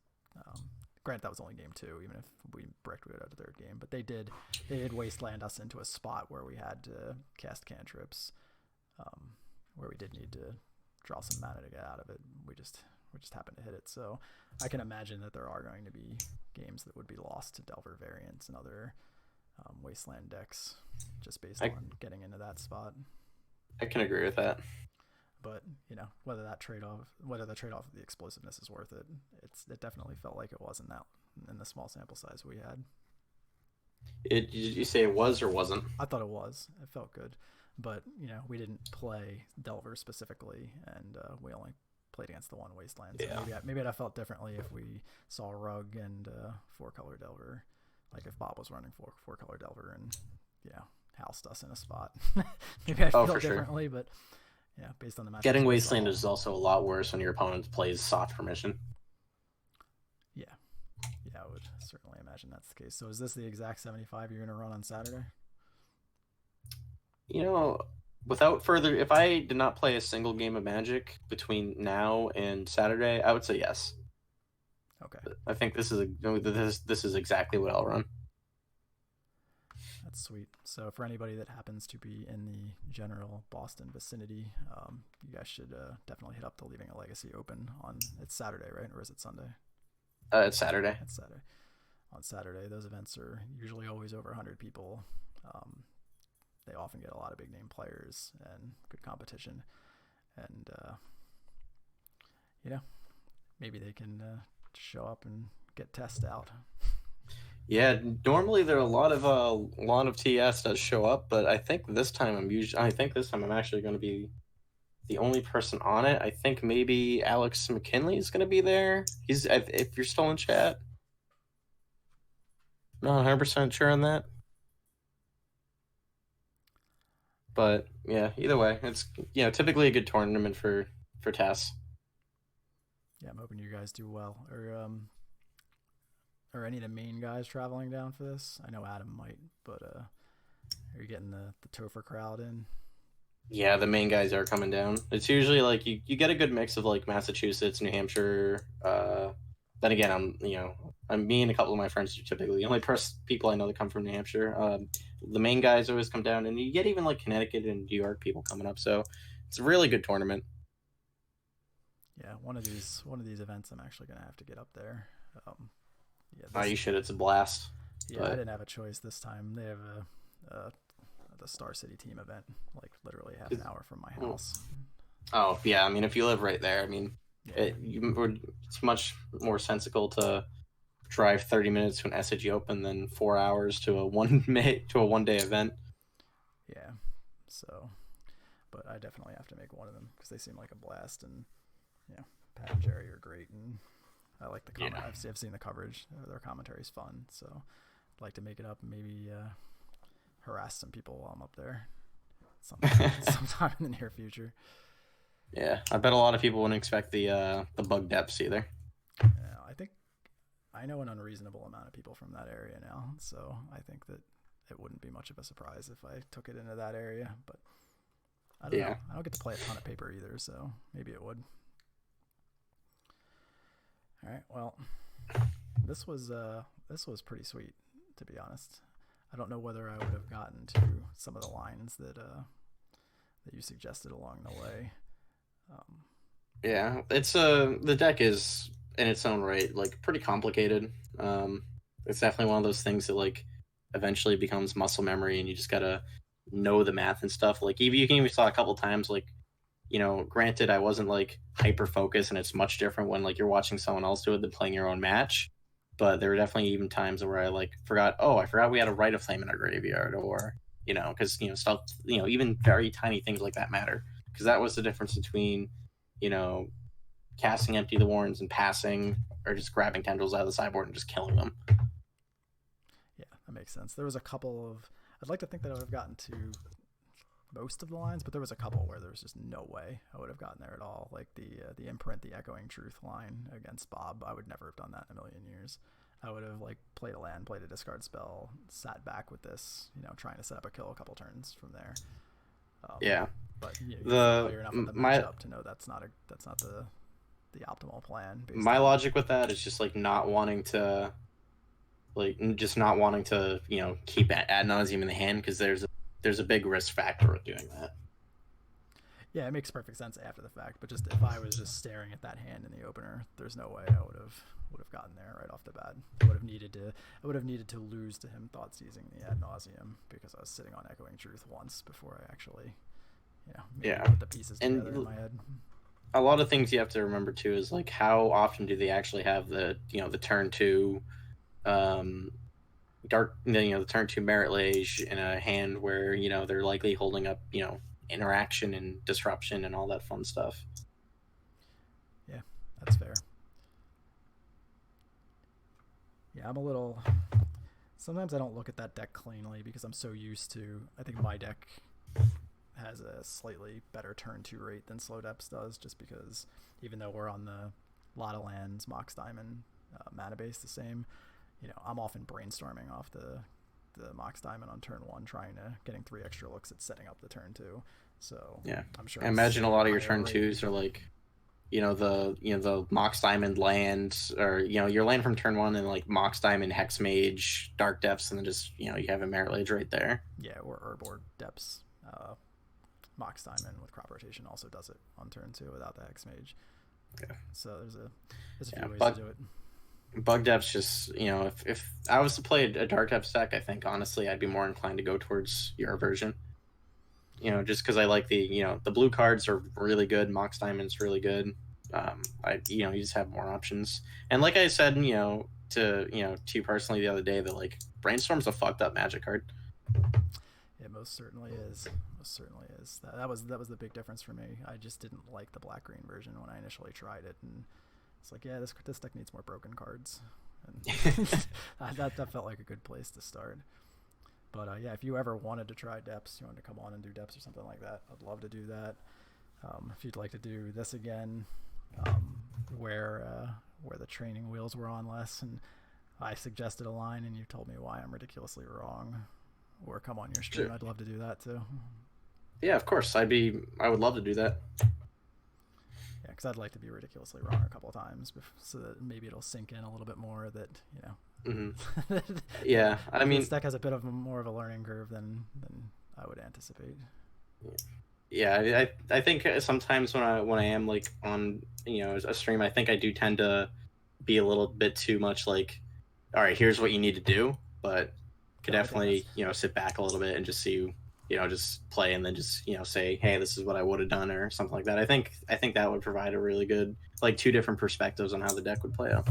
Speaker 1: Granted, that was only game 2. Even if we bricked, we would have the third game. But they did Wasteland us into a spot where we had to cast cantrips, where we did need to draw some mana to get out of it. We just happened to hit it. So I can imagine that there are going to be games that would be lost to Delver variants and other Wasteland decks just based on getting into that spot.
Speaker 2: I can agree with that.
Speaker 1: But whether the trade-off of the explosiveness is worth it, it definitely felt like it wasn't that in the small sample size we had.
Speaker 2: Did you say it was or wasn't?
Speaker 1: I thought it was. It felt good, but we didn't play Delver specifically, and we only played against the one Wasteland. So
Speaker 2: yeah.
Speaker 1: maybe I felt differently if we saw Rug and 4-color Delver, like if Bob was running 4-color Delver and housed us in a spot. Maybe I felt differently, sure. But. Yeah, based on the match.
Speaker 2: Getting Wasteland is also a lot worse when your opponent plays soft permission.
Speaker 1: Yeah, it would certainly imagine that's the case. So is this the exact 75 you're going to run on Saturday?
Speaker 2: You know, without further, if I did not play a single game of Magic between now and Saturday, I would say yes.
Speaker 1: Okay.
Speaker 2: I think this is exactly what I'll run.
Speaker 1: That's sweet. So for anybody that happens to be in the general Boston vicinity, you guys should definitely hit up the Leaving a Legacy Open on, it's Saturday, right? Or is it Sunday?
Speaker 2: It's Saturday.
Speaker 1: It's Saturday. On Saturday, those events are usually always over 100 people. They often get a lot of big name players and good competition. And, maybe they can show up and get TES out.
Speaker 2: Yeah, normally there are a lot of TS does show up, but I think this time I'm actually going to be the only person on it. I think maybe Alex McKinley is going to be there. If you're still in chat. Not 100% sure on that. But yeah, either way, it's typically a good tournament for TES.
Speaker 1: Yeah, I'm hoping you guys do well. Are any of the main guys traveling down for this? I know Adam might, but are you getting the Topher crowd in?
Speaker 2: Yeah, the main guys are coming down. It's usually like you get a good mix of like Massachusetts, New Hampshire. Then again, I'm me and a couple of my friends are typically the only people I know that come from New Hampshire. The main guys always come down, and you get even like Connecticut and New York people coming up. So it's a really good tournament.
Speaker 1: Yeah, one of these events, I'm actually gonna have to get up there.
Speaker 2: You should. It's a blast.
Speaker 1: Yeah, but I didn't have a choice this time. They have the Star City team event, like literally half an hour from my house.
Speaker 2: Oh yeah, I mean, if you live right there, I mean, it's much more sensible to drive 30 minutes to an SAG Open than 4 hours to a one day event.
Speaker 1: Yeah, so, but I definitely have to make one of them because they seem like a blast, and Pat and Jerry are great, and I like the comment. Yeah. I've seen the coverage. Their commentary is fun, so I'd like to make it up and maybe harass some people while I'm up there sometime in the near future.
Speaker 2: Yeah, I bet a lot of people wouldn't expect the bug depths either.
Speaker 1: Yeah, I think I know an unreasonable amount of people from that area now, so I think that it wouldn't be much of a surprise if I took it into that area. But I don't know. I don't get to play a ton of paper either, so maybe it would. All right. Well, this was pretty sweet, to be honest. I don't know whether I would have gotten to some of the lines that you suggested along the way.
Speaker 2: Yeah, it's the deck is in its own right like pretty complicated. It's definitely one of those things that like eventually becomes muscle memory, and you just gotta know the math and stuff. Like you can even saw a couple times like. Granted, I wasn't like hyper focused, and it's much different when like you're watching someone else do it than playing your own match. But there were definitely even times where I like forgot. Oh, I forgot we had a Rite of Flame in our graveyard, or because stuff, even very tiny things like that matter. Because that was the difference between, casting Empty the Warrens and passing, or just grabbing tendrils out of the sideboard and just killing them.
Speaker 1: Yeah, that makes sense. There was a couple of. I'd like to think that I would have gotten to most of the lines, but there was a couple where there was just no way I would have gotten there at all. Like the Imprint, the Echoing Truth line against Bob, I would never have done that in a million years. I would have like played a land, played a discard spell, sat back with this, trying to set up a kill a couple turns from there.
Speaker 2: Yeah,
Speaker 1: but you're familiar enough with the matchup to know that's not the optimal plan.
Speaker 2: My logic with that is just like not wanting to keep ad nauseum in the hand, because there's a big risk factor of doing that.
Speaker 1: Yeah, it makes perfect sense after the fact, but just if I was just staring at that hand in the opener, there's no way I would have gotten there right off the bat. I would have needed to lose to him thought seizing the ad nauseum, because I was sitting on Echoing Truth once before I actually put the pieces together in my head.
Speaker 2: A lot of things you have to remember too is like how often do they actually have the the turn 2 the turn 2 Merit Lage in a hand where they're likely holding up interaction and disruption and all that fun stuff.
Speaker 1: Yeah, that's fair. Yeah, I'm a little. Sometimes I don't look at that deck cleanly because I'm so used to. I think my deck has a slightly better turn 2 rate than Slow Depths does, just because even though we're on the lot of lands, Mox Diamond, mana base the same, I'm often brainstorming off the Mox Diamond on turn 1, getting 3 extra looks at setting up the turn 2. So
Speaker 2: Yeah,
Speaker 1: I'm sure
Speaker 2: I
Speaker 1: it's
Speaker 2: imagine a lot of your
Speaker 1: higher
Speaker 2: turn
Speaker 1: rate.
Speaker 2: twos are like, the Mox Diamond land, or your land from turn 1 and like Mox Diamond, Hex Mage, Dark Depths, and then just you have a Merit Lage right there.
Speaker 1: Yeah, or Urborg Depths. Mox Diamond with crop rotation also does it on turn 2 without the Hex Mage.
Speaker 2: Yeah.
Speaker 1: So there's a few ways
Speaker 2: Bug,
Speaker 1: to do it.
Speaker 2: Bug Depths just if I was to play a Dark Depths deck, I think honestly I'd be more inclined to go towards your version. Just because I like the blue cards are really good. Mox Diamond's really good. You just have more options. And like I said, to you personally the other day, that like Brainstorm's a fucked up Magic card.
Speaker 1: It most certainly is. Most certainly is. That was the big difference for me. I just didn't like the black green version when I initially tried it, and it's like, yeah, this deck needs more broken cards, and that felt like a good place to start. But yeah, if you ever wanted to try Depths, you wanted to come on and do Depths or something like that, I'd love to do that. If you'd like to do this again, where the training wheels were on less, and I suggested a line, and you told me why I'm ridiculously wrong, or come on your stream,
Speaker 2: Sure.
Speaker 1: I'd love to do that too.
Speaker 2: Yeah, of course. I would love to do that.
Speaker 1: Yeah, because I'd like to be ridiculously wrong a couple of times, so that maybe it'll sink in a little bit more that
Speaker 2: Mm-hmm. Yeah, I mean,
Speaker 1: this deck has a bit of more of a learning curve than I would anticipate.
Speaker 2: yeah, I think sometimes when I am like on a stream, I think I do tend to be a little bit too much like, all right, here's what you need to do, but could
Speaker 1: No, I think
Speaker 2: definitely sit back a little bit and just see just play, and then just say, hey, this is what I would have done or something like that. I think that would provide a really good like two different perspectives on how the deck would play out.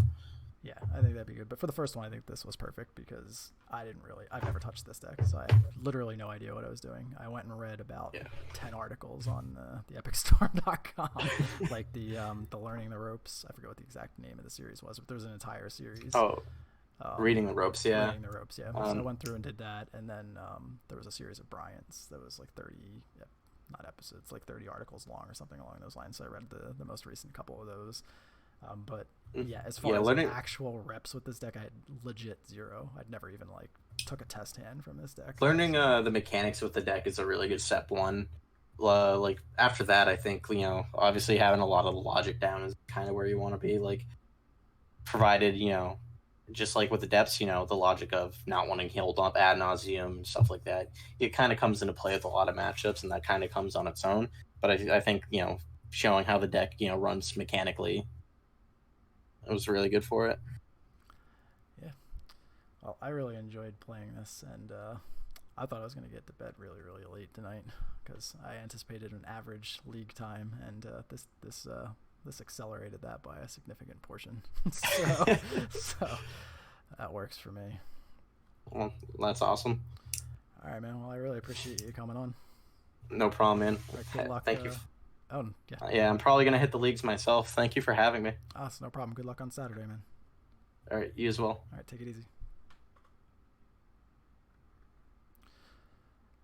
Speaker 1: Yeah, I think that'd be good. But for the first one, I think this was perfect because I've never touched this deck, so I had literally no idea what I was doing. I went and read about 10 articles on the EpicStorm.com, like the Learning the Ropes. I forget what the exact name of the series was, but there was an entire series.
Speaker 2: Oh, Reading the Ropes, yeah.
Speaker 1: Reading the Ropes, yeah. So I went through and did that, and then there was a series of Bryant's that was like 30, not episodes, like 30 articles long or something along those lines. So I read the most recent couple of those. But yeah, as far as actual reps with this deck, I had legit zero. I'd never even like took a test hand from this deck.
Speaker 2: Learning the mechanics with the deck is a really good step one. Like after that, I think obviously having a lot of the logic down is kind of where you want to be. Like, provided just like with the depths, the logic of not wanting healed up ad nauseum, stuff like that. It kind of comes into play with a lot of matchups, and that kind of comes on its own. But I think showing how the deck runs mechanically, it was really good for it.
Speaker 1: Yeah. Well, I really enjoyed playing this, and I thought I was going to get to bed really, really late tonight because I anticipated an average league time, and this accelerated that by a significant portion. so that works for me.
Speaker 2: Well, that's awesome.
Speaker 1: All right, man. Well, I really appreciate you coming on.
Speaker 2: No problem, man.
Speaker 1: All right, good luck.
Speaker 2: Thank you.
Speaker 1: Oh, yeah.
Speaker 2: Yeah, I'm probably going to hit the leagues myself. Thank you for having me.
Speaker 1: It's no problem. Good luck on Saturday, man.
Speaker 2: All right, you as well.
Speaker 1: All right, take it easy.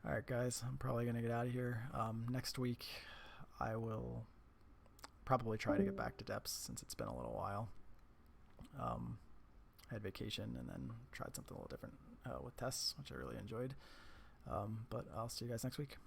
Speaker 1: All right, guys. I'm probably going to get out of here. Next week, I will probably try to get back to Depths since it's been a little while. I had vacation and then tried something a little different with TES, which I really enjoyed. But I'll see you guys next week.